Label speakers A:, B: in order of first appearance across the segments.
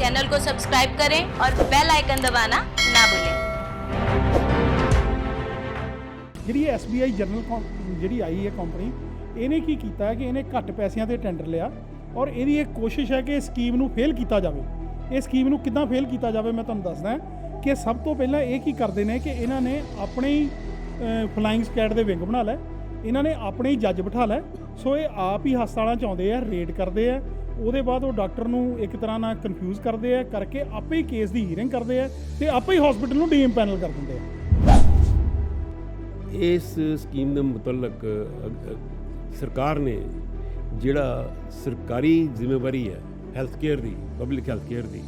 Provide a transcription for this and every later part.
A: Channel को subscribe करें और बेल आइकन दबाना ना भूलें।
B: ਜਿਹੜੀ SBI ਜਨਰਲ ਜਿਹੜੀ ਆਈ ਹੈ ਕੰਪਨੀ, ਇਹਨੇ ਕੀ ਕੀਤਾ ਹੈ ਕਿ ਇਹਨੇ ਘੱਟ ਪੈਸਿਆਂ ਤੇ ਟੈਂਡਰ ਲਿਆ ਔਰ ਇਹਦੀ ਇੱਕ ਕੋਸ਼ਿਸ਼ ਹੈ ਕਿ ਇਸ ਸਕੀਮ ਨੂੰ ਫੇਲ ਕੀਤਾ ਜਾਵੇ। ਇਹ ਸਕੀਮ ਨੂੰ ਕਿੱਦਾਂ ਫੇਲ ਕੀਤਾ ਜਾਵੇ ਮੈਂ ਤੁਹਾਨੂੰ ਦੱਸਦਾ ਕਿ ਸਭ ਤੋਂ ਪਹਿਲਾਂ ਇਹ ਕੀ ਕਰਦੇ ਨੇ ਕਿ ਇਹਨਾਂ ਨੇ ਆਪਣੇ ਹੀ ਫਲਾਈਂਗ ਸਕੈਡ ਦੇ ਵਿੰਗ ਬਣਾ ਲਏ, ਇਹਨਾਂ ਨੇ ਆਪਣੇ ਹੀ ਜੱਜ ਬਿਠਾ ਲਏ। ਸੋ ਇਹ ਆਪ ਹੀ ਹਸਪਤਾਲਾਂ 'ਚ ਆਉਂਦੇ ਆ, ਰੇਡ ਕਰਦੇ ਆ, ਉਹਦੇ ਬਾਅਦ ਉਹ ਡਾਕਟਰ ਨੂੰ ਇੱਕ ਤਰ੍ਹਾਂ ਨਾਲ ਕਨਫਿਊਜ਼ ਕਰਦੇ ਆ, ਕਰਕੇ ਆਪੇ ਹੀ ਕੇਸ ਦੀ ਹੀਅਰਿੰਗ ਕਰਦੇ ਆ ਤੇ ਆਪੇ ਹੀ ਹਸਪੀਟਲ ਨੂੰ ਡੀਇੰਪੈਨਲ ਕਰ ਦਿੰਦੇ ਆ।
C: ਇਸ ਸਕੀਮ ਦੇ ਮੁਤਲਕ ਸਰਕਾਰ ਨੇ ਜਿਹੜਾ ਸਰਕਾਰੀ ਜ਼ਿੰਮੇਵਾਰੀ ਹੈ ਹੈਲਥ ਕੇਅਰ ਦੀ, ਪਬਲਿਕ ਹੈਲਥ ਕੇਅਰ ਦੀ,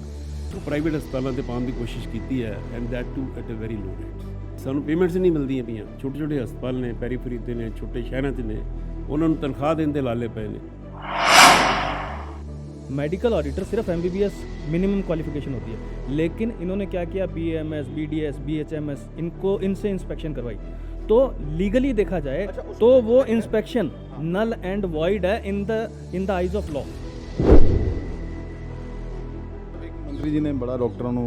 C: ਉਹ ਪ੍ਰਾਈਵੇਟ ਹਸਪਤਾਲਾਂ 'ਤੇ ਪਾਉਣ ਦੀ ਕੋਸ਼ਿਸ਼ ਕੀਤੀ ਹੈ and that to at a very low rate. ਸਾਨੂੰ ਪੇਮੈਂਟਸ ਨਹੀਂ ਮਿਲਦੀਆਂ ਪਈਆਂ। ਛੋਟੇ ਛੋਟੇ ਹਸਪਤਾਲ ਨੇ, ਪੈਰੀਫਰੀ 'ਤੇ ਨੇ, ਛੋਟੇ ਸ਼ਹਿਰਾਂ 'ਚ ਨੇ, ਉਹਨਾਂ ਨੂੰ ਤਨਖਾਹ ਦੇਣ ਦੇ ਲਾਲੇ ਪਏ ਨੇ।
D: मेडिकल ऑडिटर सिर्फ MBBS मिनिमम क्वालिफिकेशन होती है, लेकिन इन्होंने क्या किया, BAMS, BDS, BHMS, इनसे इंस्पेक्शन करवाई। तो लीगली देखा जाए तो वो इंस्पेक्शन नल एंड वॉइड है in the eyes of law.
E: ਮੰਤਰੀ ਜੀ ਨੇ ਬੜਾ ਡਾਕਟਰਾਂ ਨੂੰ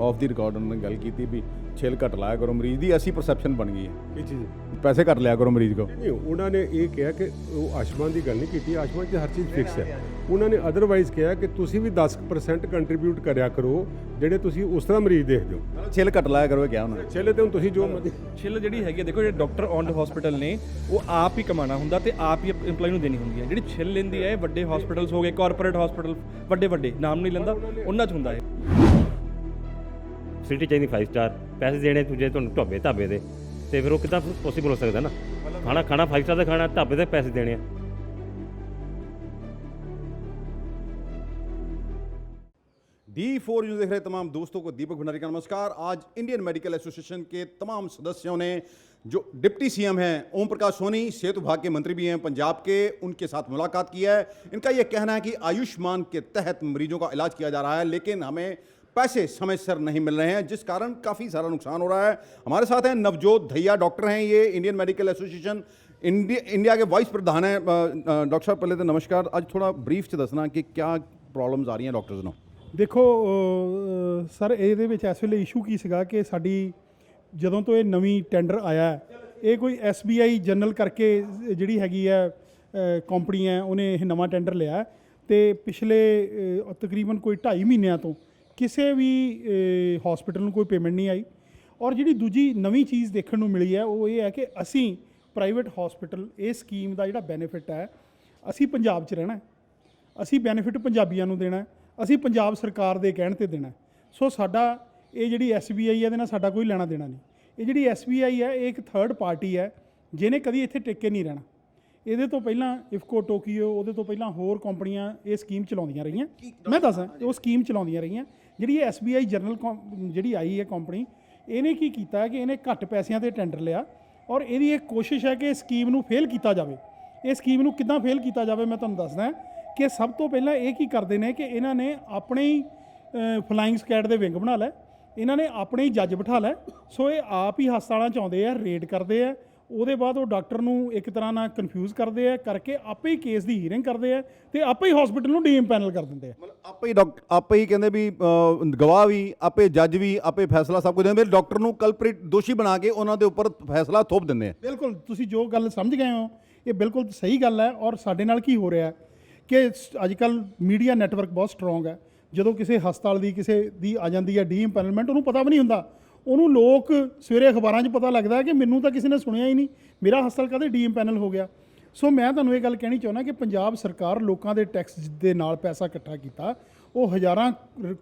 E: ਆਫ ਦੀ ਰਿਕਾਰਡ ਉਹਨਾਂ ਨੇ ਗੱਲ ਕੀਤੀ ਵੀ ਛਿੱਲ ਘੱਟ ਲਾਇਆ ਕਰੋ ਮਰੀਜ਼ ਦੀ। ਐਸੀ ਪਰਸੈਪਸ਼ਨ ਬਣ ਗਈ ਹੈ
F: ਇਹ ਚੀਜ਼
E: ਪੈਸੇ ਘੱਟ ਲਿਆ ਕਰੋ ਮਰੀਜ਼ ਕੋ।
F: ਨਹੀਂ, ਉਹਨਾਂ ਨੇ ਇਹ ਕਿਹਾ ਕਿ ਉਹ ਆਯੁਸ਼ਮਾਨ ਦੀ ਗੱਲ ਨਹੀਂ ਕੀਤੀ। ਆਯੁਸ਼ਮਾਨ 'ਚ ਹਰ ਚੀਜ਼ ਫਿਕਸ ਹੈ। ਉਹਨਾਂ ਨੇ ਅਦਰਵਾਈਜ਼ ਕਿਹਾ ਕਿ ਤੁਸੀਂ ਵੀ 10% ਕੰਟਰੀਬਿਊਟ ਕਰਿਆ ਕਰੋ ਜਿਹੜੇ ਤੁਸੀਂ ਉਸ ਤਰ੍ਹਾਂ ਮਰੀਜ਼ ਦੇਖਦੇ ਹੋ।
E: ਛਿੱਲ ਘੱਟ ਲਾਇਆ ਕਰੋ ਇਹ ਕਿਹਾ ਉਹਨਾਂ ਨੇ।
F: ਛੇਲੇ ਤੇ ਹੁਣ ਤੁਸੀਂ ਜੋ
D: ਛਿੱਲ ਜਿਹੜੀ ਹੈਗੀ, ਦੇਖੋ ਜਿਹੜੇ ਡਾਕਟਰ ਔਨ ਹਸਪੀਟਲ ਨੇ ਉਹ ਆਪ ਹੀ ਕਮਾਉਣਾ ਹੁੰਦਾ ਤੇ ਆਪ ਹੀ EMPLOYE ਨੂੰ ਦੇਣੀ ਹੁੰਦੀ ਹੈ। ਜਿਹੜੀ ਛਿੱਲ ਲੈਂਦੀ ਹੈ ਵੱਡੇ ਹਸਪੀਟਲਸ ਹੋ ਗਏ, ਕਾਰਪੋਰੇਟ ਹਸਪੀਟਲ, ਵੱਡੇ ਨਾਮ ਨਹੀਂ ਲੈਂਦਾ, ਉਹਨਾਂ 'ਚ ਹੁੰਦਾ ਹੈ।
G: ਫੈਸਿਲਿਟੀ ਚਾਹੀਦੀ 5 ਸਟਾਰ, ਪੈਸੇ ਦੇਣੇ ਤੁਝੇ ਤੁਹਾਨੂੰ ਢਾਬੇ ਦੇ, ਤੇ ਫਿਰ ਉਹ ਕਿੱਦਾਂ ਪੋਸੀਬਲ ਹੋ ਸਕਦਾ ਨਾ। ਖਾਣਾ 5 ਸਟਾਰ ਦਾ ਖਾਣਾ, ਢਾਬੇ ਦੇ ਪੈਸੇ ਦੇਣੇ ਆ।
E: D4 न्यूज़ देख रहे तमाम दोस्तों को दीपक भंडारी का नमस्कार। आज इंडियन मेडिकल एसोसिएशन के तमाम सदस्यों ने, जो डिप्टी सीएम हैं ओम प्रकाश सोनी, सेहत विभाग के मंत्री भी हैं पंजाब के, उनके साथ मुलाकात की है। इनका यह कहना है कि आयुष्मान के तहत मरीजों का इलाज किया जा रहा है, लेकिन हमें पैसे समय सर नहीं मिल रहे हैं, जिस कारण काफ़ी सारा नुकसान हो रहा है। हमारे साथ हैं नवजोत धैया, डॉक्टर हैं, ये इंडियन मेडिकल एसोसिएशन इंडिया के वाइस प्रधान हैं। डॉक्टर साहब पहले तो नमस्कार। आज थोड़ा ब्रीफ च दसना कि क्या प्रॉब्लम्स आ रही हैं डॉक्टर्स ਨੂੰ।
B: ਦੇਖੋ ਸਰ, ਇਹਦੇ ਵਿੱਚ ਇਸ ਵੇਲੇ ਇਸ਼ੂ ਕੀ ਸੀਗਾ ਕਿ ਸਾਡੀ ਜਦੋਂ ਤੋਂ ਇਹ ਨਵੀਂ ਟੈਂਡਰ ਆਇਆ, ਇਹ ਕੋਈ SBI ਜਨਰਲ ਕਰਕੇ ਜਿਹੜੀ ਹੈਗੀ ਹੈ ਕੰਪਨੀ ਹੈ, ਉਹਨੇ ਇਹ ਨਵਾਂ ਟੈਂਡਰ ਲਿਆ ਤੇ ਪਿਛਲੇ ਤਕਰੀਬਨ ਕੋਈ 2.5 ਮਹੀਨਿਆਂ ਤੋਂ ਕਿਸੇ ਵੀ ਹਸਪੀਟਲ ਨੂੰ ਕੋਈ ਪੇਮੈਂਟ ਨਹੀਂ ਆਈ। ਔਰ ਜਿਹੜੀ ਦੂਜੀ ਨਵੀਂ ਚੀਜ਼ ਦੇਖਣ ਨੂੰ ਮਿਲੀ ਹੈ ਉਹ ਇਹ ਹੈ ਕਿ ਅਸੀਂ ਪ੍ਰਾਈਵੇਟ ਹਸਪੀਟਲ ਇਹ ਸਕੀਮ ਦਾ ਜਿਹੜਾ ਬੈਨੀਫਿਟ ਹੈ, ਅਸੀਂ ਪੰਜਾਬ 'ਚ ਰਹਿਣਾ, ਅਸੀਂ ਬੈਨੀਫਿਟ ਪੰਜਾਬੀਆਂ ਨੂੰ ਦੇਣਾ, ਅਸੀਂ ਪੰਜਾਬ ਸਰਕਾਰ ਦੇ ਕਹਿਣ 'ਤੇ ਦੇਣਾ। ਸੋ ਸਾਡਾ ਇਹ ਜਿਹੜੀ SBI ਹੈ ਇਹਦੇ ਨਾਲ ਸਾਡਾ ਕੋਈ ਲੈਣਾ ਦੇਣਾ ਨਹੀਂ। ਇਹ ਜਿਹੜੀ SBI ਹੈ ਇਹ ਇੱਕ ਥਰਡ ਪਾਰਟੀ ਹੈ ਜਿਹਨੇ ਕਦੀ ਇੱਥੇ ਟਿੱਕੇ ਨਹੀਂ ਰਹਿਣਾ। ਇਹਦੇ ਤੋਂ ਪਹਿਲਾਂ ਇਫਕੋ, ਟੋਕੀਓ, ਉਹਦੇ ਤੋਂ ਪਹਿਲਾਂ ਹੋਰ ਕੰਪਨੀਆਂ ਇਹ ਸਕੀਮ ਚਲਾਉਂਦੀਆਂ ਰਹੀਆਂ। ਮੈਂ ਦੱਸਾਂ, ਉਹ ਸਕੀਮ ਚਲਾਉਂਦੀਆਂ ਰਹੀਆਂ। ਜਿਹੜੀ ਇਹ SBI ਜਨਰਲ ਜਿਹੜੀ ਆਈ ਹੈ ਕੰਪਨੀ, ਇਹਨੇ ਕੀ ਕੀਤਾ ਕਿ ਇਹਨੇ ਘੱਟ ਪੈਸਿਆਂ ਤੇ ਟੈਂਡਰ ਲਿਆ ਔਰ ਇਹਦੀ ਇੱਕ ਕੋਸ਼ਿਸ਼ ਹੈ ਕਿ ਇਸ ਸਕੀਮ ਨੂੰ ਫੇਲ ਕੀਤਾ ਜਾਵੇ। ਇਹ ਸਕੀਮ ਨੂੰ ਕਿੱਦਾਂ ਫੇਲ ਕੀਤਾ ਜਾਵੇ ਮੈਂ ਤੁਹਾਨੂੰ ਦੱਸਦਾ ਕਿ ਸਭ ਤੋਂ ਪਹਿਲਾਂ ਇਹ ਕੀ ਕਰਦੇ ਨੇ ਕਿ ਇਹਨਾਂ ਨੇ ਆਪਣੇ ਹੀ ਫਲਾਈਂਗ ਸਕੈਡ ਦੇ ਵਿੰਗ ਬਣਾ ਲਏ, ਇਹਨਾਂ ਨੇ ਆਪਣੇ ਹੀ ਜੱਜ ਬਿਠਾ ਲਏ। ਸੋ ਇਹ ਆਪ ਹੀ ਹਸਪਤਾਲਾਂ 'ਚ ਆਉਂਦੇ ਆ, ਰੇਡ ਕਰਦੇ ਆ, ਉਹਦੇ ਬਾਅਦ ਉਹ ਡਾਕਟਰ ਨੂੰ ਇੱਕ ਤਰ੍ਹਾਂ ਨਾਲ ਕਨਫਿਊਜ਼ ਕਰਦੇ ਆ, ਕਰਕੇ ਆਪੇ ਹੀ ਕੇਸ ਦੀ ਹੀਅਰਿੰਗ ਕਰਦੇ ਆ ਤੇ ਆਪੇ ਹੀ ਹਸਪੀਟਲ ਨੂੰ ਡੀਇੰਪੈਨਲ ਕਰ ਦਿੰਦੇ ਆ।
E: ਮਤਲਬ ਆਪੇ ਹੀ ਕਹਿੰਦੇ ਵੀ ਗਵਾਹ ਵੀ, ਆਪੇ ਜੱਜ ਵੀ, ਆਪੇ ਫੈਸਲਾ ਸਭ ਕੁਝ ਦਿੰਦੇ, ਡਾਕਟਰ ਨੂੰ ਕਲਪ੍ਰੀਟ ਦੋਸ਼ੀ ਬਣਾ ਕੇ ਉਹਨਾਂ ਦੇ ਉੱਪਰ ਫੈਸਲਾ ਥੋਪ ਦਿੰਦੇ ਆ।
B: ਬਿਲਕੁਲ, ਤੁਸੀਂ ਜੋ ਗੱਲ ਸਮਝ ਗਏ ਹੋ ਇਹ ਬਿਲਕੁਲ ਸਹੀ ਗੱਲ ਹੈ। ਔਰ ਸਾਡੇ ਨਾਲ ਕੀ ਹੋ ਰਿਹਾ ਕਿ ਅੱਜ ਕੱਲ੍ਹ ਮੀਡੀਆ ਨੈਟਵਰਕ ਬਹੁਤ ਸਟਰੋਂਗ ਹੈ। ਜਦੋਂ ਕਿਸੇ ਹਸਪਤਾਲ ਦੀ ਕਿਸੇ ਦੀ ਆ ਜਾਂਦੀ ਹੈ ਡੀਇੰਪੈਨਲਮੈਂਟ, ਉਹਨੂੰ ਪਤਾ ਵੀ ਨਹੀਂ ਹੁੰਦਾ। ਉਹਨੂੰ ਲੋਕ ਸਵੇਰੇ ਅਖਬਾਰਾਂ 'ਚ ਪਤਾ ਲੱਗਦਾ ਕਿ ਮੈਨੂੰ ਤਾਂ ਕਿਸੇ ਨੇ ਸੁਣਿਆ ਹੀ ਨਹੀਂ, ਮੇਰਾ ਹਸਪਤਾਲ ਕਦੇ ਡੀਇੰਪੈਨਲ ਹੋ ਗਿਆ। ਸੋ ਮੈਂ ਤੁਹਾਨੂੰ ਇਹ ਗੱਲ ਕਹਿਣੀ ਚਾਹੁੰਦਾ ਕਿ ਪੰਜਾਬ ਸਰਕਾਰ ਲੋਕਾਂ ਦੇ ਟੈਕਸ ਦੇ ਨਾਲ ਪੈਸਾ ਇਕੱਠਾ ਕੀਤਾ, ਉਹ ਹਜ਼ਾਰਾਂ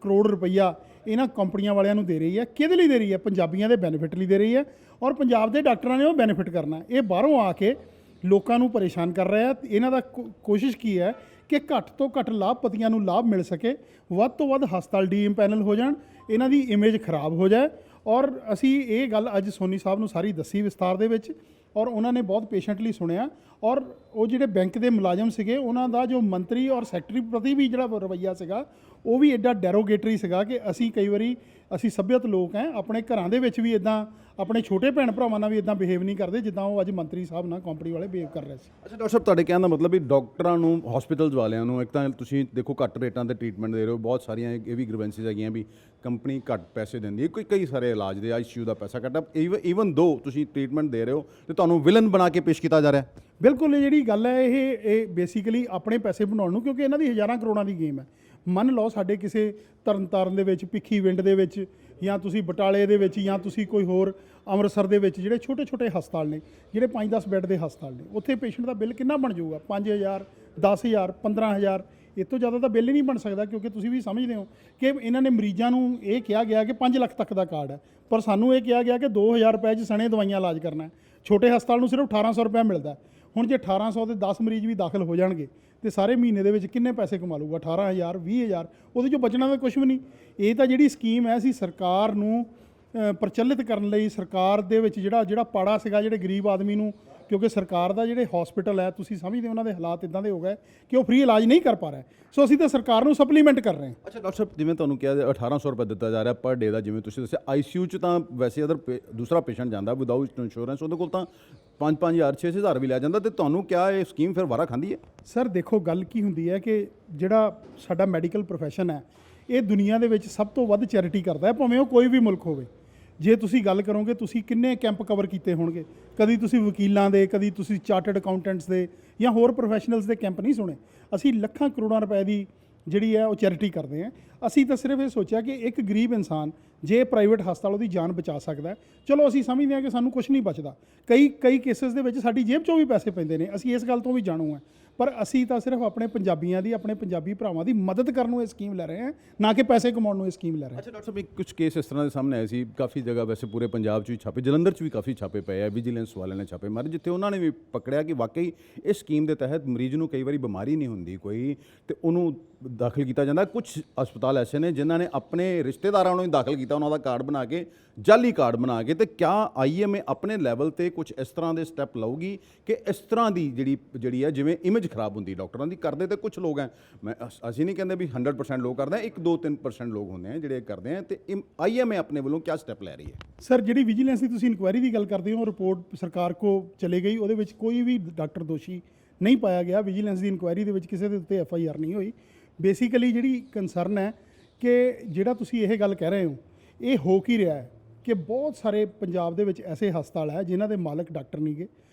B: ਕਰੋੜ ਰੁਪਈਆ ਇਹਨਾਂ ਕੰਪਨੀਆਂ ਵਾਲਿਆਂ ਨੂੰ ਦੇ ਰਹੀ ਹੈ। ਕਿਹਦੇ ਲਈ ਦੇ ਰਹੀ ਹੈ? ਪੰਜਾਬੀਆਂ ਦੇ ਬੈਨੀਫਿਟ ਲਈ ਦੇ ਰਹੀ ਹੈ ਔਰ ਪੰਜਾਬ ਦੇ ਡਾਕਟਰਾਂ ਨੇ ਉਹ ਬੈਨੀਫਿਟ ਕਰਨਾ। ਇਹ ਬਾਹਰੋਂ ਆ ਕੇ ਲੋਕਾਂ ਨੂੰ ਪਰੇਸ਼ਾਨ ਕਰ ਰਿਹਾ। ਇਹਨਾਂ ਦਾ ਕੋਸ਼ਿਸ਼ ਕੀ ਹੈ ਕਿ ਘੱਟ ਤੋਂ ਘੱਟ ਲਾਭਪਤੀਆਂ ਨੂੰ ਲਾਭ ਮਿਲ ਸਕੇ, ਵੱਧ ਤੋਂ ਵੱਧ ਹਸਪਤਾਲ ਡੀਇੰਪੈਨਲ ਹੋ ਜਾਣ, ਇਹਨਾਂ ਦੀ ਇਮੇਜ ਖਰਾਬ ਹੋ ਜਾਏ। ਔਰ ਅਸੀਂ ਇਹ ਗੱਲ ਅੱਜ ਸੋਨੀ ਸਾਹਿਬ ਨੂੰ ਸਾਰੀ ਦੱਸੀ ਵਿਸਤਾਰ ਦੇ ਵਿੱਚ ਔਰ ਉਹਨਾਂ ਨੇ ਬਹੁਤ ਪੇਸ਼ੈਂਟਲੀ ਸੁਣਿਆ। ਔਰ ਉਹ ਜਿਹੜੇ ਬੈਂਕ ਦੇ ਮੁਲਾਜ਼ਮ ਸੀਗੇ ਉਹਨਾਂ ਦਾ ਜੋ ਮੰਤਰੀ ਔਰ ਸੈਕਟਰੀ ਪ੍ਰਤੀ ਵੀ ਜਿਹੜਾ ਰਵੱਈਆ ਸੀਗਾ ਉਹ ਵੀ ਐਡਾ ਡੈਰੋਗੇਟਰੀ ਸੀਗਾ ਕਿ ਅਸੀਂ ਕਈ ਵਾਰੀ ਅਸੀਂ ਸੱਭਿਅਤ ਲੋਕ ਹੈ, ਆਪਣੇ ਘਰਾਂ ਦੇ ਵਿੱਚ ਵੀ ਇੱਦਾਂ ਆਪਣੇ ਛੋਟੇ ਭੈਣ ਭਰਾਵਾਂ ਨਾਲ ਵੀ ਇਦਾਂ ਬਿਹੇਵ ਨਹੀਂ ਕਰਦੇ ਜਿੱਦਾਂ ਉਹ ਅੱਜ ਮੰਤਰੀ ਸਾਹਿਬ ਨਾਲ ਕੰਪਨੀ ਵਾਲੇ ਬਿਹੇਵ ਕਰ ਰਹੇ ਸੀ।
E: ਅੱਛਾ ਡਾਕਟਰ ਸਾਹਿਬ, ਤੁਹਾਡੇ ਕਹਿਣ ਦਾ ਮਤਲਬ ਵੀ ਡਾਕਟਰਾਂ ਨੂੰ, ਹਸਪੀਟਲਸ ਵਾਲਿਆਂ ਨੂੰ, ਇੱਕ ਤਾਂ ਤੁਸੀਂ ਦੇਖੋ ਘੱਟ ਰੇਟਾਂ ਤੇ ਟ੍ਰੀਟਮੈਂਟ ਦੇ ਰਹੇ ਹੋ, ਬਹੁਤ ਸਾਰੀਆਂ ਇਹ ਵੀ ਗ੍ਰੀਵੈਂਸਿਸ ਹੈਗੀਆਂ ਵੀ ਕੰਪਨੀ ਘੱਟ ਪੈਸੇ ਦਿੰਦੀ ਹੈ, ਕਈ ਸਾਰੇ ਇਲਾਜ ਦੇ ICU ਦਾ ਪੈਸਾ ਕੱਟਾ, ਈਵਨ ਦੋ ਤੁਸੀਂ ਟ੍ਰੀਟਮੈਂਟ ਦੇ ਰਹੇ ਹੋ ਤੇ ਤੁਹਾਨੂੰ ਵਿਲਨ ਬਣਾ ਕੇ ਪੇਸ਼ ਕੀਤਾ ਜਾ ਰਿਹਾ ਹੈ।
B: ਬਿਲਕੁਲ ਇਹ ਜਿਹੜੀ ਗੱਲ ਹੈ ਇਹ ਬੇਸਿਕਲੀ ਆਪਣੇ ਪੈਸੇ ਬਣਾਉਣ ਨੂੰ, ਕਿਉਂਕਿ ਇਹਨਾਂ ਦੀ ਹਜ਼ਾਰਾਂ ਕਰੋੜਾਂ ਦੀ ਗੇਮ ਹੈ। ਮੰਨ ਲਓ ਸਾਡੇ ਕਿਸੇ ਤਰਨਤਾਰਨ ਦੇ ਵਿੱਚ, ਭਿੱਖੀਵਿੰਡ ਦੇ ਵਿੱਚ, ਜਾਂ ਤੁਸੀਂ ਬਟਾਲੇ ਦੇ ਵਿੱਚ, ਜਾਂ ਤੁਸੀਂ ਕੋਈ ਹੋਰ ਅੰਮ੍ਰਿਤਸਰ ਦੇ ਵਿੱਚ ਜਿਹੜੇ ਛੋਟੇ ਛੋਟੇ ਹਸਪਤਾਲ ਨੇ, ਜਿਹੜੇ 5-10 ਬੈੱਡ ਦੇ ਹਸਪਤਾਲ ਨੇ, ਉੱਥੇ ਪੇਸ਼ੈਂਟ ਦਾ ਬਿੱਲ ਕਿੰਨਾ ਬਣ ਜਾਊਗਾ? 5000, 10000, 15000, ਇਸ ਤੋਂ ਜ਼ਿਆਦਾ ਤਾਂ ਬਿੱਲ ਹੀ ਨਹੀਂ ਬਣ ਸਕਦਾ। ਕਿਉਂਕਿ ਤੁਸੀਂ ਵੀ ਸਮਝਦੇ ਹੋ ਕਿ ਇਹਨਾਂ ਨੇ ਮਰੀਜ਼ਾਂ ਨੂੰ ਇਹ ਕਿਹਾ ਗਿਆ ਕਿ 5 ਲੱਖ ਤੱਕ ਦਾ ਕਾਰਡ ਹੈ, ਪਰ ਸਾਨੂੰ ਇਹ ਕਿਹਾ ਗਿਆ ਕਿ 2000 ਰੁਪਏ 'ਚ ਸਣੇ ਦਵਾਈਆਂ ਇਲਾਜ ਕਰਨਾ ਹੈ। ਛੋਟੇ ਹਸਪਤਾਲ ਨੂੰ ਸਿਰਫ 1800 ਰੁਪਏ ਮਿਲਦਾ। ਹੁਣ ਜੇ 1800 ਦੇ 10 ਮਰੀਜ਼ ਵੀ ਦਾਖਲ ਹੋ ਜਾਣਗੇ ਤੇ ਸਾਰੇ ਮਹੀਨੇ ਦੇ ਵਿੱਚ ਕਿੰਨੇ ਪੈਸੇ ਕਮਾ ਲੂਗਾ? 18000, 20000, ਉਹਦੇ 'ਚੋਂ ਬਚਣਾ ਤਾਂ ਕੁਝ ਵੀ ਨਹੀਂ। ਇਹ ਤਾਂ ਜਿਹੜੀ ਸਕੀਮ ਹੈ, ਅਸੀਂ ਸਰਕਾਰ ਨੂੰ ਪ੍ਰਚਲਿਤ ਕਰਨ ਲਈ, ਸਰਕਾਰ ਦੇ ਵਿੱਚ ਜਿਹੜਾ ਪਾੜਾ ਸੀਗਾ ਜਿਹੜੇ ਗਰੀਬ ਆਦਮੀ ਨੂੰ, ਕਿਉਂਕਿ ਸਰਕਾਰ ਦਾ ਜਿਹੜੇ ਹਸਪੀਟਲ ਹੈ, ਤੁਸੀਂ ਸਮਝਦੇ ਉਹਨਾਂ ਦੇ ਹਾਲਾਤ ਇਦਾਂ ਦੇ ਹੋ ਗਏ ਕਿ ਉਹ ਫ੍ਰੀ ਇਲਾਜ ਨਹੀਂ ਕਰ ਪਾ ਰਿਹਾ। ਸੋ ਅਸੀਂ ਤਾਂ ਸਰਕਾਰ ਨੂੰ ਸਪਲੀਮੈਂਟ ਕਰ ਰਹੇ ਹਾਂ।
E: ਅੱਛਾ ਡਾਕਟਰ ਸਾਹਿਬ, ਜਿਵੇਂ ਤੁਹਾਨੂੰ ਕਿਹਾ 1800 ਰੁਪਏ ਦਿੱਤਾ ਜਾ ਰਿਹਾ ਪਰ ਡੇ ਦਾ, ਜਿਵੇਂ ਤੁਸੀਂ ਦੱਸਿਆ ICU 'ਚ ਤਾਂ ਵੈਸੇ ਅਦਰ ਦੂਸਰਾ ਪੇਸ਼ੈਂਟ ਜਾਂਦਾ ਵਿਦਾਊਟ ਇੰਸ਼ੋਰੈਂਸ, ਉਹਦੇ ਕੋਲ ਤਾਂ 5-5000, 6-6000 ਵੀ ਲੈ ਜਾਂਦਾ, ਤੇ ਤੁਹਾਨੂੰ ਕਿਹਾ ਇਹ ਸਕੀਮ ਫਿਰ ਵਾਰਾ ਖਾਂਦੀ ਹੈ?
B: ਸਰ ਦੇਖੋ, ਗੱਲ ਕੀ ਹੁੰਦੀ ਹੈ ਕਿ ਜਿਹੜਾ ਸਾਡਾ ਮੈਡੀਕਲ ਪ੍ਰੋਫੈਸ਼ਨ ਹੈ, ਇਹ ਦੁਨੀਆ ਦੇ ਵਿੱਚ ਸਭ ਤੋਂ ਵੱਧ ਚੈਰਿਟੀ ਕਰਦਾ ਹੈ, ਭਾਵੇਂ ਉਹ ਕੋਈ ਵੀ ਮੁਲਕ ਹੋਵੇ। ਜੇ ਤੁਸੀਂ ਗੱਲ ਕਰੋਗੇ, ਤੁਸੀਂ ਕਿੰਨੇ ਕੈਂਪ ਕਵਰ ਕੀਤੇ ਹੋਣਗੇ? ਕਦੀ ਤੁਸੀਂ ਵਕੀਲਾਂ ਦੇ, ਕਦੀ ਤੁਸੀਂ ਚਾਰਟਰਡ ਅਕਾਊਂਟੈਂਟਸ ਦੇ ਜਾਂ ਹੋਰ ਪ੍ਰੋਫੈਸ਼ਨਲਸ ਦੇ ਕੈਂਪ ਨਹੀਂ ਸੁਣੇ। ਅਸੀਂ ਲੱਖਾਂ ਕਰੋੜਾਂ ਰੁਪਏ ਦੀ ਜਿਹੜੀ ਹੈ ਉਹ ਚੈਰਿਟੀ ਕਰਦੇ ਹਾਂ। ਅਸੀਂ ਤਾਂ ਸਿਰਫ ਇਹ ਸੋਚਿਆ ਕਿ ਇੱਕ ਗਰੀਬ ਇਨਸਾਨ ਜੇ ਪ੍ਰਾਈਵੇਟ ਹਸਪਤਾਲ ਉਹਦੀ ਜਾਨ ਬਚਾ ਸਕਦਾ ਹੈ, ਚਲੋ ਅਸੀਂ ਸਮਝਦੇ ਹਾਂ ਕਿ ਸਾਨੂੰ ਕੁਝ ਨਹੀਂ ਬਚਦਾ। ਕਈ ਕੇਸਿਸ ਦੇ ਵਿੱਚ ਸਾਡੀ ਜੇਬ 'ਚੋਂ ਵੀ ਪੈਸੇ ਪੈਂਦੇ ਨੇ, ਅਸੀਂ ਇਸ ਗੱਲ ਤੋਂ ਵੀ ਜਾਣੂ ਹਾਂ, ਪਰ ਅਸੀਂ ਤਾਂ ਸਿਰਫ ਆਪਣੇ ਪੰਜਾਬੀਆਂ ਦੀ, ਆਪਣੇ ਪੰਜਾਬੀ ਭਰਾਵਾਂ ਦੀ ਮਦਦ ਕਰਨ ਨੂੰ ਇਹ ਸਕੀਮ ਲੈ ਰਹੇ ਹਾਂ, ਨਾ ਕਿ ਪੈਸੇ ਕਮਾਉਣ ਨੂੰ ਇਹ ਸਕੀਮ ਲੈ ਰਹੇ ਹਾਂ।
E: ਅੱਛਾ ਡਾਕਟਰ ਸਾਹਿਬ, ਕੁਝ ਕੇਸ ਇਸ ਤਰ੍ਹਾਂ ਦੇ ਸਾਹਮਣੇ ਆਏ ਸੀ, ਕਾਫੀ ਜਗ੍ਹਾ ਵੈਸੇ ਪੂਰੇ ਪੰਜਾਬ 'ਚ ਵੀ ਛਾਪੇ, ਜਲੰਧਰ 'ਚ ਵੀ ਕਾਫੀ ਛਾਪੇ ਪਏ ਆ, ਵਿਜੀਲੈਂਸ ਵਾਲਿਆਂ ਨੇ ਛਾਪੇ ਮਾਰੇ, ਜਿੱਥੇ ਉਹਨਾਂ ਨੇ ਵੀ ਪਕੜਿਆ ਕਿ ਵਾਕਈ ਇਸ ਸਕੀਮ ਦੇ ਤਹਿਤ ਮਰੀਜ਼ ਨੂੰ ਕਈ ਵਾਰੀ ਬਿਮਾਰੀ ਨਹੀਂ ਹੁੰਦੀ ਕੋਈ, ਤੇ ਉਹਨੂੰ ਦਾਖਲ ਕੀਤਾ ਜਾਂਦਾ। ਕੁਝ ਹਸਪਤਾਲ ਐਸੇ ਨੇ ਜਿਨ੍ਹਾਂ ਨੇ ਆਪਣੇ ਰਿਸ਼ਤੇਦਾਰਾਂ ਨੂੰ ਹੀ ਦਾਖਲ ਕੀਤਾ, ਉਹਨਾਂ ਦਾ ਕਾਰਡ ਬਣਾ ਕੇ, ਜਾਲੀ ਕਾਰਡ ਬਣਾ ਕੇ। ਤੇ ਕਿਆ IMA ਆਪਣੇ ਲੈਵਲ ਤੇ ਕੁਝ ਇਸ ਤਰ੍ਹਾਂ ਦੇ ਸਟੈਪ ਲਊਗੀ ਕਿ ਇਸ ਤਰ੍ਹਾਂ ਦੀ ਜਿਹੜੀ ਹੈ, ਜਿਵੇਂ ਇਮੇਜ ਖਰਾਬ ਹੁੰਦੀ ਡਾਕਟਰਾਂ ਦੀ, ਕਰਦੇ ਤੇ ਕੁਝ ਲੋਕ ਹੈ, ਅਸੀਂ ਨਹੀਂ ਕਹਿੰਦੇ ਵੀ 100% ਲੋਕ ਕਰਦੇ, 1-2-3% ਲੋਕ ਹੁੰਦੇ ਆ ਜਿਹੜੇ ਕਰਦੇ ਆ, ਤੇ IMA ਆਪਣੇ ਵੱਲੋਂ ਕਿਆ ਸਟੈਪ ਲੈ ਰਹੀ ਹੈ?
B: ਸਰ ਜਿਹੜੀ ਵਿਜੀਲੈਂਸ ਦੀ ਤੁਸੀਂ ਇਨਕੁਆਇਰੀ ਦੀ ਗੱਲ ਕਰਦੇ ਹੋ, ਰਿਪੋਰਟ ਸਰਕਾਰ ਕੋ ਚਲੇ ਗਈ, ਉਹਦੇ ਵਿੱਚ ਕੋਈ ਵੀ ਡਾਕਟਰ ਦੋਸ਼ੀ ਨਹੀਂ ਪਾਇਆ ਗਿਆ। ਵਿਜੀਲੈਂਸ ਦੀ ਇਨਕੁਆਇਰੀ ਦੇ ਵਿੱਚ ਕਿਸੇ ਦੇ ਉੱਤੇ FIR ਨਹੀਂ ਹੋਈ। ਬੇਸਿਕਲੀ ਜਿਹੜੀ ਕੰਸਰਨ ਹੈ ਕਿ ਜਿਹੜਾ ਤੁਸੀਂ ਇਹ ਗੱਲ ਕਹਿ ਰਹੇ ਹੋ, ਇਹ ਹੋ ਕੀ ਰਿਹਾ ਹੈ ਕਿ ਬਹੁਤ ਸਾਰੇ ਪੰਜਾਬ ਦੇ ਵਿੱਚ ਐਸੇ ਹਸਪਤਾਲ ਹੈ ਜਿਨ੍ਹਾਂ ਦੇ ਮਾਲਕ ਡਾਕਟਰ ਨਹੀਂ ਗੇ,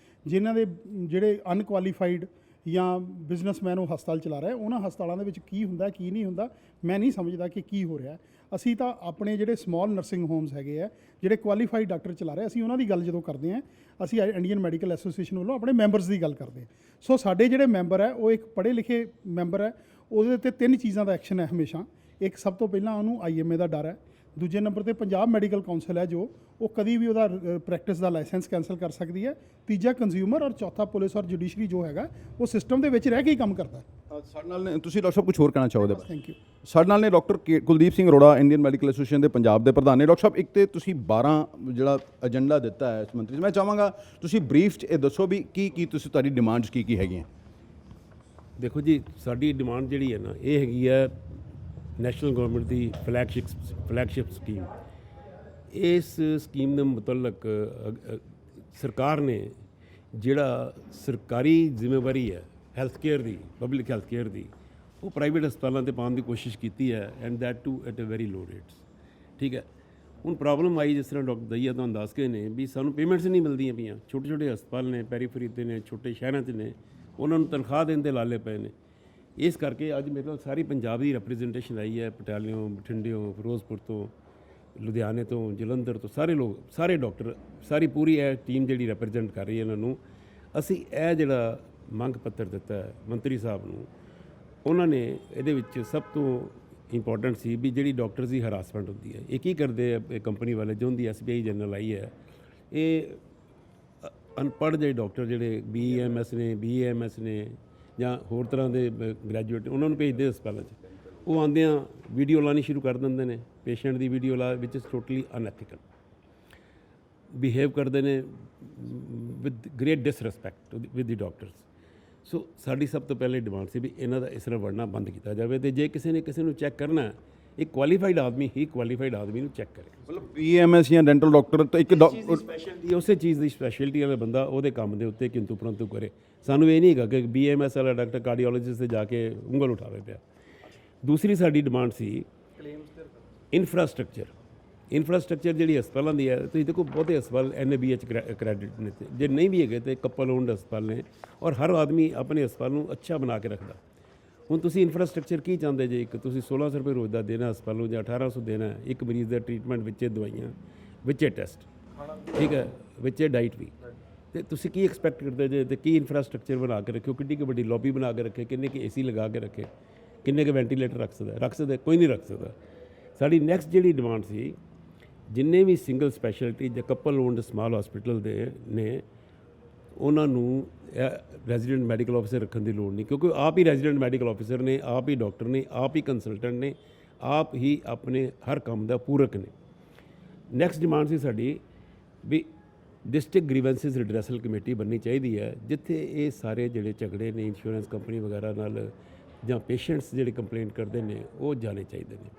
B: ਜਿਨ੍ਹਾਂ ਦੇ ਜਿਹੜੇ ਅਨਕੁਆਲੀਫਾਈਡ ਜਾਂ ਬਿਜ਼ਨਸਮੈਨ ਉਹ ਹਸਪਤਾਲ ਚਲਾ ਰਿਹਾ। ਉਹਨਾਂ ਹਸਪਤਾਲਾਂ ਦੇ ਵਿੱਚ ਕੀ ਹੁੰਦਾ, ਕੀ ਨਹੀਂ ਹੁੰਦਾ, ਮੈਂ ਨਹੀਂ ਸਮਝਦਾ ਕਿ ਕੀ ਹੋ ਰਿਹਾ। ਅਸੀਂ ਤਾਂ ਆਪਣੇ ਜਿਹੜੇ ਸਮਾਲ ਨਰਸਿੰਗ ਹੋਮਸ ਹੈਗੇ ਆ, ਜਿਹੜੇ ਕੁਆਲੀਫਾਈਡ ਡਾਕਟਰ ਚਲਾ ਰਹੇ, ਅਸੀਂ ਉਹਨਾਂ ਦੀ ਗੱਲ ਜਦੋਂ ਕਰਦੇ ਹਾਂ, ਅਸੀਂ ਇੰਡੀਅਨ ਮੈਡੀਕਲ ਐਸੋਸੀਏਸ਼ਨ ਵੱਲੋਂ ਆਪਣੇ ਮੈਂਬਰਸ ਦੀ ਗੱਲ ਕਰਦੇ ਹਾਂ। ਸੋ ਸਾਡੇ ਜਿਹੜੇ ਮੈਂਬਰ ਹੈ ਉਹ ਇੱਕ ਪੜ੍ਹੇ ਲਿਖੇ ਮੈਂਬਰ ਹੈ, ਉਹਦੇ ਉੱਤੇ 3 ਚੀਜ਼ਾਂ ਦਾ ਐਕਸ਼ਨ ਹੈ ਹਮੇਸ਼ਾ। ਇੱਕ, ਸਭ ਤੋਂ ਪਹਿਲਾਂ ਉਹਨੂੰ IMA ਦਾ ਡਰ ਹੈ। ਦੂਜੇ ਨੰਬਰ ਤੇ ਪੰਜਾਬ ਮੈਡੀਕਲ ਕਾਉਂਸਲ ਹੈ ਜੋ ਉਹ ਕਦੀ ਵੀ ਉਹਦਾ ਪ੍ਰੈਕਟਿਸ ਦਾ ਲਾਇਸੈਂਸ ਕੈਂਸਲ ਕਰ ਸਕਦੀ ਹੈ। ਤੀਜਾ ਕੰਜ਼ਿਊਮਰ, ਔਰ ਚੌਥਾ ਪੁਲਿਸ ਔਰ ਜੁਡੀਸ਼ਰੀ ਜੋ ਹੈਗਾ ਉਹ ਸਿਸਟਮ ਦੇ ਵਿੱਚ ਰਹਿ ਕੇ ਹੀ ਕੰਮ ਕਰਦਾ ਹੈ।
E: ਸਾਡੇ ਨਾਲ ਨੇ, ਤੁਸੀਂ ਡਾਕਟਰ ਸਾਹਿਬ ਕੁਝ ਹੋਰ ਕਹਿਣਾ ਚਾਹੋਗੇ?
B: Thank you.
E: ਸਾਡੇ ਨਾਲ ਨੇ doctor Kuldeep Singh Arora, Indian medical association ਦੇ ਪੰਜਾਬ ਦੇ ਪ੍ਰਧਾਨ ਨੇ। ਡਾਕਟਰ ਸਾਹਿਬ, ਇੱਕ ਤੇ ਤੁਸੀਂ 12 ਜਿਹੜਾ ਏਜੰਡਾ ਦਿੱਤਾ ਹੈ ਇਸ ਮੰਤਰੀ, ਮੈਂ ਚਾਹਾਂਗਾ ਤੁਸੀਂ ਬਰੀਫ 'ਚ ਇਹ ਦੱਸੋ ਵੀ ਕੀ ਤੁਸੀਂ ਤੁਹਾਡੀ ਡਿਮਾਂਡਸ ਕੀ ਹੈਗੀਆਂ?
C: ਦੇਖੋ ਜੀ, ਸਾਡੀ ਡਿਮਾਂਡ ਜਿਹੜੀ ਹੈ ਨਾ, ਇਹ ਹੈਗੀ ਹੈ ਨੈਸ਼ਨਲ ਗਵਰਨਮੈਂਟ ਦੀ ਫਲੈਗਸ਼ਿਪ ਸਕੀਮ। ਇਸ ਸਕੀਮ ਦੇ ਮੁਤਲਕ ਸਰਕਾਰ ਨੇ ਜਿਹੜਾ ਸਰਕਾਰੀ ਜ਼ਿੰਮੇਵਾਰੀ ਹੈ ਹੈਲਥ ਕੇਅਰ ਦੀ, ਪਬਲਿਕ ਹੈਲਥ ਕੇਅਰ ਦੀ, ਉਹ ਪ੍ਰਾਈਵੇਟ ਹਸਪਤਾਲਾਂ 'ਤੇ ਪਾਉਣ ਦੀ ਕੋਸ਼ਿਸ਼ ਕੀਤੀ ਹੈ, and that to at a very low rates. ਠੀਕ ਹੈ, ਹੁਣ ਪ੍ਰੋਬਲਮ ਆਈ, ਜਿਸ ਤਰ੍ਹਾਂ ਡਾਕਟਰ ਦਈਆ ਤੁਹਾਨੂੰ ਦੱਸ ਕੇ ਨੇ ਵੀ ਸਾਨੂੰ ਪੇਮੈਂਟਸ ਨਹੀਂ ਮਿਲਦੀਆਂ ਪਈਆਂ। ਛੋਟੇ ਛੋਟੇ ਹਸਪਤਾਲ ਨੇ, ਪੈਰੀਫਰੀ 'ਤੇ ਨੇ, ਛੋਟੇ ਸ਼ਹਿਰਾਂ 'ਚ ਨੇ, ਉਹਨਾਂ ਨੂੰ ਤਨਖਾਹ ਦੇਣ ਦੇ ਲਾਲੇ ਪਏ ਨੇ। ਇਸ ਕਰਕੇ ਅੱਜ ਮੇਰੇ ਨਾਲ ਸਾਰੀ ਪੰਜਾਬ ਦੀ ਰਿਪਰੈਜ਼ੈਂਟੇਸ਼ਨ ਆਈ ਹੈ, ਪਟਿਆਲਿਓਂ, ਬਠਿੰਡਿਓਂ, ਫਿਰੋਜ਼ਪੁਰ ਤੋਂ, ਲੁਧਿਆਣੇ ਤੋਂ, ਜਲੰਧਰ ਤੋਂ, ਸਾਰੇ ਲੋਕ, ਸਾਰੇ ਡਾਕਟਰ, ਸਾਰੀ ਪੂਰੀ ਇਹ ਟੀਮ ਜਿਹੜੀ ਰਿਪਰੈਜ਼ੈਂਟ ਕਰ ਰਹੀ ਹੈ ਇਹਨਾਂ ਨੂੰ। ਅਸੀਂ ਇਹ ਜਿਹੜਾ ਮੰਗ ਪੱਤਰ ਦਿੱਤਾ ਹੈ ਮੰਤਰੀ ਸਾਹਿਬ ਨੂੰ, ਉਹਨਾਂ ਨੇ ਇਹਦੇ ਵਿੱਚ ਸਭ ਤੋਂ ਇੰਪੋਰਟੈਂਟ ਸੀ ਵੀ ਜਿਹੜੀ ਡਾਕਟਰਸ ਦੀ ਹਰਾਸਮੈਂਟ ਹੁੰਦੀ ਹੈ, ਇਹ ਕੀ ਕਰਦੇ ਆ ਕੰਪਨੀ ਵਾਲੇ, ਜੋ ਦੀ SBI ਜਨਰਲ ਆਈ ਹੈ, ਇਹ ਅਨਪੜ੍ਹ ਜਿਹੜੇ ਡਾਕਟਰ ਜਿਹੜੇ BAMS ਨੇ, BAMS ਨੇ ਜਾਂ ਹੋਰ ਤਰ੍ਹਾਂ ਦੇ ਗ੍ਰੈਜੂਏਟ, ਉਹਨਾਂ ਨੂੰ ਭੇਜਦੇ ਹਸਪਤਾਲਾਂ 'ਚ। ਉਹ ਆਉਂਦਿਆਂ ਵੀਡੀਓ ਲਾਉਣੀ ਸ਼ੁਰੂ ਕਰ ਦਿੰਦੇ ਨੇ, ਪੇਸ਼ੈਂਟ ਦੀ ਵੀਡੀਓ ਲਾ, which is totally unethical behave ਕਰਦੇ ਨੇ, with great disrespect with the doctors. So ਸਾਡੀ ਸਭ ਤੋਂ ਪਹਿਲੇ ਡਿਮਾਂਡ ਸੀ ਵੀ ਇਹਨਾਂ ਦਾ ਇਸ ਤਰ੍ਹਾਂ ਵੜਨਾ ਬੰਦ ਕੀਤਾ ਜਾਵੇ, ਅਤੇ ਜੇ ਕਿਸੇ ਨੇ ਕਿਸੇ ਨੂੰ ਚੈੱਕ ਕਰਨਾ एक ਕੁਆਲੀਫਾਈਡ ਆਦਮੀ ਹੀ ਕੁਆਲੀਫਾਈਡ ਆਦਮੀ ਨੂੰ ਚੈੱਕ ਕਰੇ।
E: ਮਤਲਬ BMS ਜਾਂ ਡੈਂਟਲ ਡਾਕਟਰ ਤਾਂ ਇੱਕ
C: ਸਪੈਸ਼ਲਟੀ ਉਸੇ ਚੀਜ਼ ਦੀ ਸਪੈਸ਼ਲਟੀ ਵਾਲਾ ਬੰਦਾ ਉਹਦੇ ਕੰਮ ਦੇ ਉੱਤੇ ਕਿੰਤੂ ਪਰੰਤੂ ਕਰੇ। ਸਾਨੂੰ ਇਹ ਨਹੀਂ ਹੈਗਾ ਕਿ BMS ਵਾਲਾ ਡਾਕਟਰ ਕਾਰਡੀਓਲੋਜਿਸਟ ਤੇ ਜਾ ਕੇ ਉਂਗਲ ਉਠਾਵੇ ਪਿਆ। ਦੂਸਰੀ ਸਾਡੀ ਡਿਮਾਂਡ ਸੀ ਇਨਫਰਾਸਟ੍ਰਕਚਰ ਜਿਹੜੀ ਹਸਪਤਾਲਾਂ ਦੀ ਹੈ। ਤੁਸੀਂ ਦੇਖੋ ਬਹੁਤੇ ਹਸਪਤਾਲ NABH ਕ੍ਰੈਡਿਟ ਨੇ, ਜੇ ਨਹੀਂ ਵੀ ਹੈਗੇ ਤਾਂ ਕਪਲ ਓਨਡ ਹਸਪਤਾਲ ਨੇ, ਔਰ ਹਰ ਆਦਮੀ ਆਪਣੇ ਹਸਪਤਾਲ ਨੂੰ ਅੱਛਾ ਬਣਾ ਕੇ ਰੱਖਦਾ। ਹੁਣ ਤੁਸੀਂ ਇਨਫਰਾਸਟ੍ਰਕਚਰ ਕੀ ਚਾਹੁੰਦੇ ਜੇ? ਇੱਕ ਤੁਸੀਂ 1600 ਰੁਪਏ ਰੋਜ਼ ਦਾ ਦੇਣਾ ਹਸਪਤਾਲ ਨੂੰ ਜਾਂ 1800 ਦੇਣਾ ਇੱਕ ਮਰੀਜ਼ ਦਾ ਟ੍ਰੀਟਮੈਂਟ ਵਿੱਚੇ ਦਵਾਈਆਂ ਵਿੱਚੇ ਟੈਸਟ, ਠੀਕ ਹੈ, ਵਿੱਚੇ ਡਾਈਟ ਵੀ, ਤੇ ਤੁਸੀਂ ਕੀ ਐਕਸਪੈਕਟ ਕਰਦੇ ਜੇ? ਤੇ ਕੀ ਇਨਫਰਾਸਟ੍ਰਕਚਰ ਬਣਾ ਕੇ ਰੱਖਿਓ? ਕਿੰਨੀ ਕੁ ਵੱਡੀ ਲੌਬੀ ਬਣਾ ਕੇ ਰੱਖੇ? ਕਿੰਨੇ ਕੁ AC ਲਗਾ ਕੇ ਰੱਖੇ? ਕਿੰਨੇ ਕੁ ਵੈਂਟੀਲੇਟਰ ਰੱਖ ਸਕਦਾ? ਕੋਈ ਨਹੀਂ ਰੱਖ ਸਕਦਾ। ਸਾਡੀ ਨੈਕਸਟ ਜਿਹੜੀ ਡਿਮਾਂਡ ਸੀ, ਜਿੰਨੇ ਵੀ ਸਿੰਗਲ ਸਪੈਸ਼ਲਿਟੀ ਜਾਂ ਕਪਲ ਓਨਡ ਸਮਾਲ ਹਸਪੀਟਲ ਦੇ ਨੇ ਉਹਨਾਂ ਨੂੰ ਰੈਜ਼ੀਡੈਂਟ ਮੈਡੀਕਲ ਆਫਿਸਰ ਰੱਖਣ ਦੀ ਲੋੜ ਨਹੀਂ, ਕਿਉਂਕਿ ਆਪ ਹੀ ਰੈਜ਼ੀਡੈਂਟ ਮੈਡੀਕਲ ਆਫਿਸਰ ਨੇ, ਆਪ ਹੀ ਡਾਕਟਰ ਨੇ, ਆਪ ਹੀ ਕੰਸਲਟੈਂਟ ਨੇ, ਆਪ ਹੀ ਆਪਣੇ ਹਰ ਕੰਮ ਦਾ ਪੂਰਕ ਨੇ। ਨੈਕਸਟ ਡਿਮਾਂਡ ਸੀ ਸਾਡੀ ਵੀ ਡਿਸਟ੍ਰਿਕਟ ਗ੍ਰੀਵੈਂਸਿਸ ਰਿਡਰੈਸਲ ਕਮੇਟੀ ਬਣਨੀ ਚਾਹੀਦੀ ਹੈ, ਜਿੱਥੇ ਇਹ ਸਾਰੇ ਜਿਹੜੇ ਝਗੜੇ ਨੇ ਇੰਸ਼ੋਰੈਂਸ ਕੰਪਨੀ ਵਗੈਰਾ ਨਾਲ ਜਾਂ ਪੇਸ਼ੈਂਟਸ ਜਿਹੜੇ ਕੰਪਲੇਂਟ ਕਰਦੇ ਨੇ ਉਹ ਜਾਣੇ ਚਾਹੀਦੇ ਨੇ।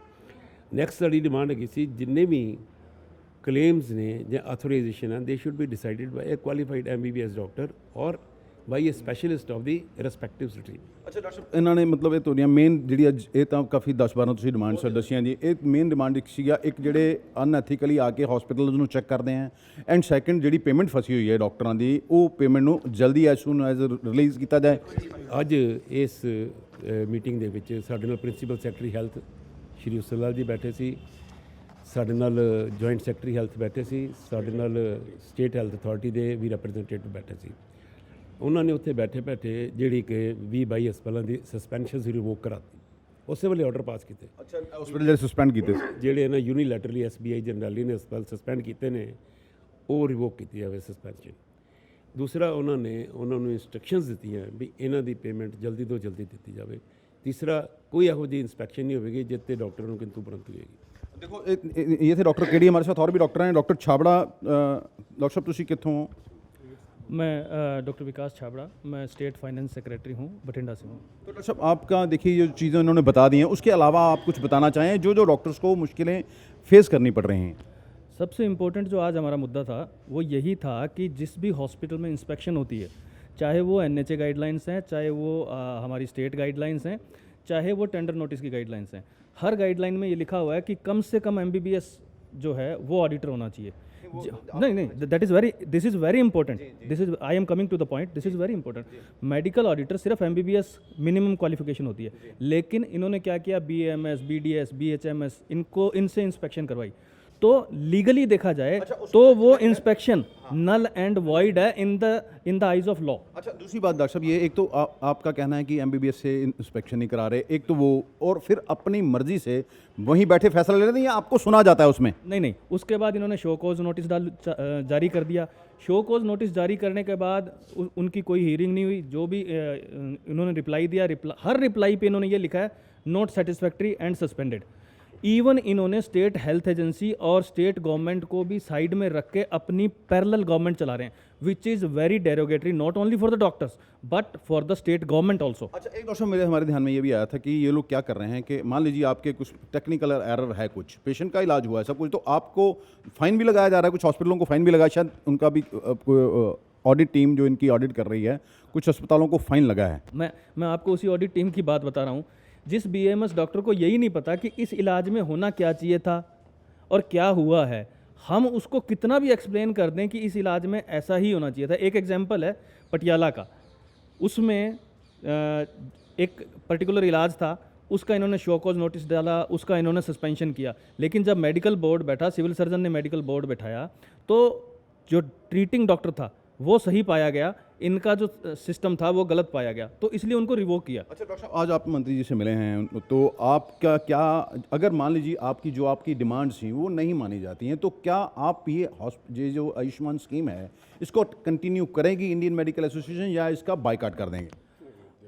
C: ਨੈਕਸਟ ਸਾਡੀ ਡਿਮਾਂਡ ਹੈਗੀ ਸੀ ਜਿੰਨੇ ਵੀ ਕਲੇਮਸ ਨੇ ਜਾਂ ਆਥੋਰਾਈਜੇਸ਼ਨ ਹੈ, they should be decided by a qualified MBBS doctor ਔਰ by a specialist of the respective city.
E: ਅੱਛਾ ਡਾਕਟਰ ਸਾਹਿਬ, ਇਹਨਾਂ ਨੇ ਮਤਲਬ ਇਹ ਤੁਹਾਡੀਆਂ ਮੇਨ ਜਿਹੜੀ ਅੱਜ ਇਹ ਤਾਂ ਕਾਫੀ 10-12 ਤੁਸੀਂ ਡਿਮਾਂਡਸ ਦੱਸੀਆਂ ਜੀ। ਇਹ ਮੇਨ ਡਿਮਾਂਡ ਇੱਕ ਸੀਗਾ, ਇੱਕ ਜਿਹੜੇ ਅਨਐਥੀਕਲੀ ਆ ਕੇ ਹਸਪੀਟਲ ਨੂੰ ਚੈੱਕ ਕਰਦੇ ਆ, ਐਂਡ ਸੈਕੰਡ ਜਿਹੜੀ ਪੇਮੈਂਟ ਫਸੀ ਹੋਈ ਹੈ ਡਾਕਟਰਾਂ ਦੀ, ਉਹ ਪੇਮੈਂਟ ਨੂੰ ਜਲਦੀ ਐਜ਼ ਸੂਨ ਐਜ਼ ਰਿਲੀਜ਼ ਕੀਤਾ ਜਾਏ।
C: ਅੱਜ ਇਸ ਮੀਟਿੰਗ ਦੇ ਵਿੱਚ ਸਾਡੇ ਨਾਲ ਪ੍ਰਿੰਸੀਪਲ ਸੈਕਟਰੀ ਹੈਲਥ ਸ਼੍ਰੀ ਉਸਲ ਲਾਲ ਜੀ ਬੈਠੇ ਸੀ, ਸਾਡੇ ਨਾਲ ਜੁਆਇੰਟ ਸੈਕਟਰੀ ਹੈਲਥ ਬੈਠੇ ਸੀ, ਸਾਡੇ ਨਾਲ ਸਟੇਟ ਹੈਲਥ ਅਥਾਰਟੀ ਦੇ ਵੀ ਰਿਪਰੈਜ਼ੈਂਟੇਟਿਵ ਬੈਠੇ ਸੀ। ਉਹਨਾਂ ਨੇ ਉੱਥੇ ਬੈਠੇ ਜਿਹੜੀ ਕਿ 20-22 ਹਸਪਤਾਲਾਂ ਦੀ ਸਸਪੈਂਸ਼ਨ ਰਿਵੋਕ ਕਰਾਤੀ, ਉਸੇ ਵੇਲੇ ਆਰਡਰ ਪਾਸ ਕੀਤੇ।
E: ਅੱਛਾ, ਹਸਪੀਟਲ ਜਿਹੜੇ ਸਸਪੈਂਡ ਕੀਤੇ ਸੀ,
C: ਜਿਹੜੇ ਨਾ ਯੂਨੀਲੈਟਰਲੀ SBI ਜਨਰਲੀ ਨੇ ਹਸਪਤਾਲ ਸਸਪੈਂਡ ਕੀਤੇ ਨੇ, ਉਹ ਰਿਵੋਕ ਕੀਤੀ ਜਾਵੇ ਸਸਪੈਂਸ਼ਨ। ਦੂਸਰਾ ਉਹਨਾਂ ਨੂੰ ਇੰਸਟਰਕਸ਼ਨਸ ਦਿੱਤੀਆਂ ਵੀ ਇਹਨਾਂ ਦੀ ਪੇਮੈਂਟ ਜਲਦੀ ਤੋਂ ਜਲਦੀ ਦਿੱਤੀ ਜਾਵੇ। ਤੀਸਰਾ, ਕੋਈ ਇਹੋ ਜਿਹੀ ਇੰਸਪੈਕਸ਼ਨ ਨਹੀਂ ਹੋਵੇਗੀ ਜਿੱਤੇ ਡਾਕਟਰ ਨੂੰ ਕਿੰਤੂ ਪਰੰਤੂ ਹੋਏਗੀ।
E: देखो ये थे डॉक्टर KD, हमारे साथ और भी डॉक्टर हैं। डॉक्टर छाबड़ा, डॉक्टर साहब तुसी कित्थों हो?
D: मैं डॉक्टर विकास छाबड़ा, मैं स्टेट फाइनेंस सेक्रेटरी हूँ, बठिंडा से हूँ।
E: तो डॉक्टर साहब आपका देखिए ये चीज़ें इन्होंने बता दी हैं, उसके अलावा आप कुछ बताना चाहें जो डॉक्टर्स को मुश्किलें फेस करनी पड़ रही हैं?
D: सबसे इम्पोर्टेंट जो आज हमारा मुद्दा था वो यही था कि जिस भी हॉस्पिटल में इंस्पेक्शन होती है, चाहे वो NHA गाइडलाइंस हैं, चाहे वो हमारी स्टेट गाइडलाइंस हैं, चाहे वो टेंडर नोटिस की गाइडलाइंस हैं, हर गाइडलाइन में ये लिखा हुआ है कि कम से कम MBBS जो है वो ऑडिटर होना चाहिए। नहीं, this is very important, this is I am coming to the point, this is very important. Medical auditor सिर्फ MBBS मिनिमम क्वालिफिकेशन होती है, लेकिन इन्होंने क्या किया, BAMS, BDS, BHMS इनसे इंस्पेक्शन करवाई। तो लीगली देखा जाए तो वो इंस्पेक्शन नल एंड वॉइड है in the eyes of law.
E: अच्छा, दूसरी बात डॉक्टर साहब, ये एक तो आपका कहना है कि MBBS से इंस्पेक्शन नहीं करा रहे, एक तो वो, और फिर अपनी मर्जी से वहीं बैठे फैसला ले रहे हैं या आपको सुना जाता है उसमें?
D: नहीं, उसके बाद इन्होंने शो कॉज नोटिस जारी कर दिया। शो कॉज नोटिस जारी करने के बाद उनकी कोई हियरिंग नहीं हुई। जो भी इन्होंने रिप्लाई दिया, हर रिप्लाई पे इन्होंने ये लिखा है not satisfactory and suspended. Even इन्होंने स्टेट हेल्थ एजेंसी और स्टेट गवर्नमेंट को भी साइड में रख के अपनी पैरेलल गवर्नमेंट चला रहे हैं, which is very derogatory not only for the doctors but for the state government also.
E: अच्छा, एक डॉक्टर हमारे ध्यान में ये भी आया था कि ये लोग क्या कर रहे हैं कि मान लीजिए आपके कुछ टेक्निकल एरर है, कुछ पेशेंट का इलाज हुआ है सब कुछ, तो आपको फाइन भी लगाया जा रहा है, कुछ हॉस्पिटलों को फाइन भी लगाया, शायद उनका भी ऑडिट टीम जो इनकी ऑडिट कर रही है, कुछ अस्पतालों को फाइन लगा है।
D: मैं आपको उसी ऑडिट टीम की बात बता रहा हूँ। जिस BAMS डॉक्टर को यही नहीं पता कि इस इलाज में होना क्या चाहिए था और क्या हुआ है, हम उसको कितना भी एक्सप्लेन कर दें कि इस इलाज में ऐसा ही होना चाहिए था। एक एग्जांपल है पटियाला का, उसमें एक पर्टिकुलर इलाज था, उसका इन्होंने शो कॉज नोटिस डाला, उसका इन्होंने सस्पेंशन किया। लेकिन जब मेडिकल बोर्ड बैठा, सिविल सर्जन ने मेडिकल बोर्ड बैठाया, तो जो ट्रीटिंग डॉक्टर था वो सही पाया गया, इनका जो सिस्टम था वो गलत पाया गया, तो इसलिए उनको रिवोक किया।
E: अच्छा डॉक्टर साहब, आज आप मंत्री जी से मिले हैं, तो आपका क्या, अगर मान लीजिए आपकी डिमांड्स थी वो नहीं मानी जाती हैं, तो क्या आप ये जो आयुष्मान स्कीम है इसको कंटिन्यू करेंगी इंडियन मेडिकल एसोसिएशन, या इसका बायकॉट कर देंगे?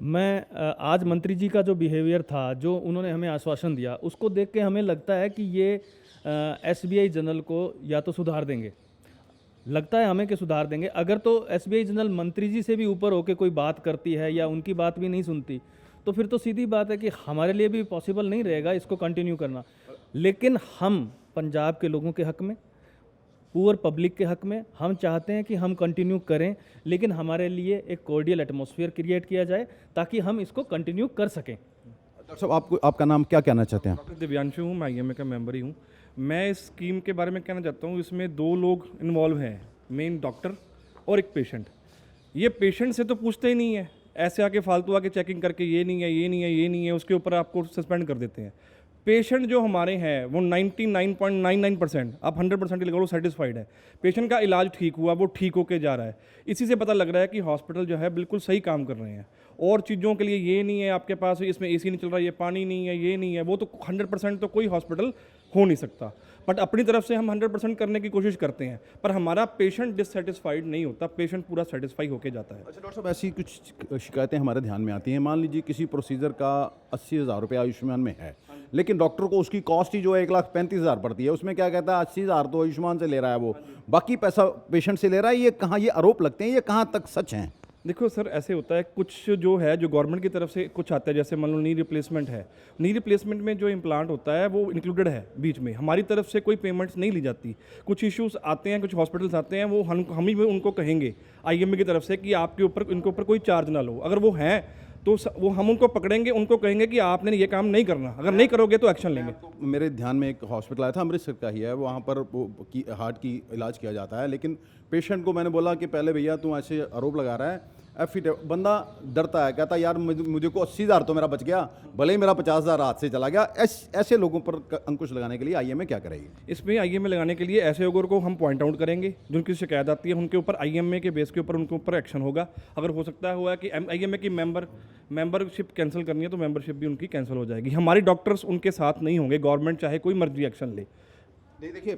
D: मैं आज मंत्री जी का जो बिहेवियर था, जो उन्होंने हमें आश्वासन दिया, उसको देख के हमें लगता है कि ये SBI जनरल को या तो सुधार देंगे, लगता है हमें कि सुधार देंगे। अगर तो SBI जनरल मंत्री जी से भी ऊपर होकर कोई बात करती है या उनकी बात भी नहीं सुनती, तो फिर तो सीधी बात है कि हमारे लिए भी पॉसिबल नहीं रहेगा इसको कंटिन्यू करना। लेकिन हम पंजाब के लोगों के हक में, पुअर पब्लिक के हक में हम चाहते हैं कि हम कंटिन्यू करें, लेकिन हमारे लिए एक कॉर्डियल एटमॉस्फेयर क्रिएट किया जाए ताकि हम इसको कंटिन्यू कर सकें।
E: डॉक्टर साहब, आपको आपका नाम क्या कहना चाहते हैं?
H: डॉक्टर दिव्यांशु हूँ, मैं IMA का मेंबर ही हूँ। मैं इस स्कीम के बारे में कहना चाहता हूँ, इसमें 2 लोग इन्वॉल्व हैं, मेन डॉक्टर और एक पेशेंट। ये पेशेंट से तो पूछते ही नहीं है, ऐसे आके फालतू आके चेकिंग करके ये नहीं है, ये नहीं है, ये नहीं है, उसके ऊपर आपको सस्पेंड कर देते हैं। पेशेंट जो हमारे हैं वो 99.99%, आप 100% लगा लो, सेटिस्फाइड है। पेशेंट का इलाज ठीक हुआ, वो ठीक होके जा रहा है। इसी से पता लग रहा है कि हॉस्पिटल जो है बिल्कुल सही काम कर रहे हैं। और चीज़ों के लिए ये नहीं है आपके पास इसमें AC नहीं चल रहा, ये पानी नहीं है, ये नहीं है, वो तो 100% तो कोई हॉस्पिटल हो नहीं सकता। बट अपनी तरफ से हम 100% करने की कोशिश करते हैं, पर हमारा पेशेंट डिससेटिस्फाइड नहीं होता, पेशेंट पूरा सेटिस्फाई होके जाता है।
E: अच्छा डॉक्टर साहब, ऐसी कुछ शिकायतें हमारे ध्यान में आती हैं। मान लीजिए किसी प्रोसीजर का 80,000 रुपये आयुष्मान में है, लेकिन डॉक्टर को उसकी कॉस्ट ही जो है 1,35,000 पड़ती है। उसमें क्या कहता है 80,000 तो आयुष्मान से ले रहा है, वो बाकी पैसा पेशेंट से ले रहा है। ये कहाँ, ये आरोप लगते हैं, ये कहाँ तक सच हैं?
H: देखो सर, ऐसे होता है, कुछ जो है जो गवर्नमेंट की तरफ से कुछ आता है, जैसे मान लो नी रिप्लेसमेंट है, नी रिप्लेसमेंट में जो इम्प्लांट होता है वो इंक्लूडेड है बीच में, हमारी तरफ से कोई पेमेंट्स नहीं ली जाती। कुछ इश्यूज आते हैं, कुछ हॉस्पिटल्स आते हैं, वो हम ही उनको कहेंगे IMA की तरफ से कि आपके ऊपर इनके ऊपर कोई चार्ज ना लो। अगर वो हैं तो वो हम उनको पकड़ेंगे, उनको कहेंगे कि आपने ये काम नहीं करना, अगर नहीं करोगे तो एक्शन लेंगे।
E: तो मेरे ध्यान में एक हॉस्पिटल आया था, अमृतसर का ही है, वहाँ पर हार्ट की इलाज किया जाता है। लेकिन पेशेंट को मैंने बोला कि पहले भैया तू ऐसे आरोप लगा रहा है, बंदा डरता है, कहता यार मुझे को 80,000 तो मेरा बच गया, भले ही मेरा 50,000 हाथ से चला गया। ऐसे लोगों पर अंकुश लगाने के लिए IMA क्या करेगी?
H: इसमें IMA लगाने के लिए ऐसे लोगों को हम पॉइंट आउट करेंगे, जिनकी शिकायत आती है उनके ऊपर IMA के बेस के ऊपर उनके ऊपर एक्शन होगा। अगर हो सकता हुआ कि IMA की मेंबरशिप कैंसिल करनी है तो मेंबरशिप भी उनकी कैंसिल हो जाएगी। हमारी डॉक्टर्स उनके साथ नहीं होंगे, गवर्नमेंट चाहे कोई मर्जी एक्शन ले।
E: नहीं, देखिए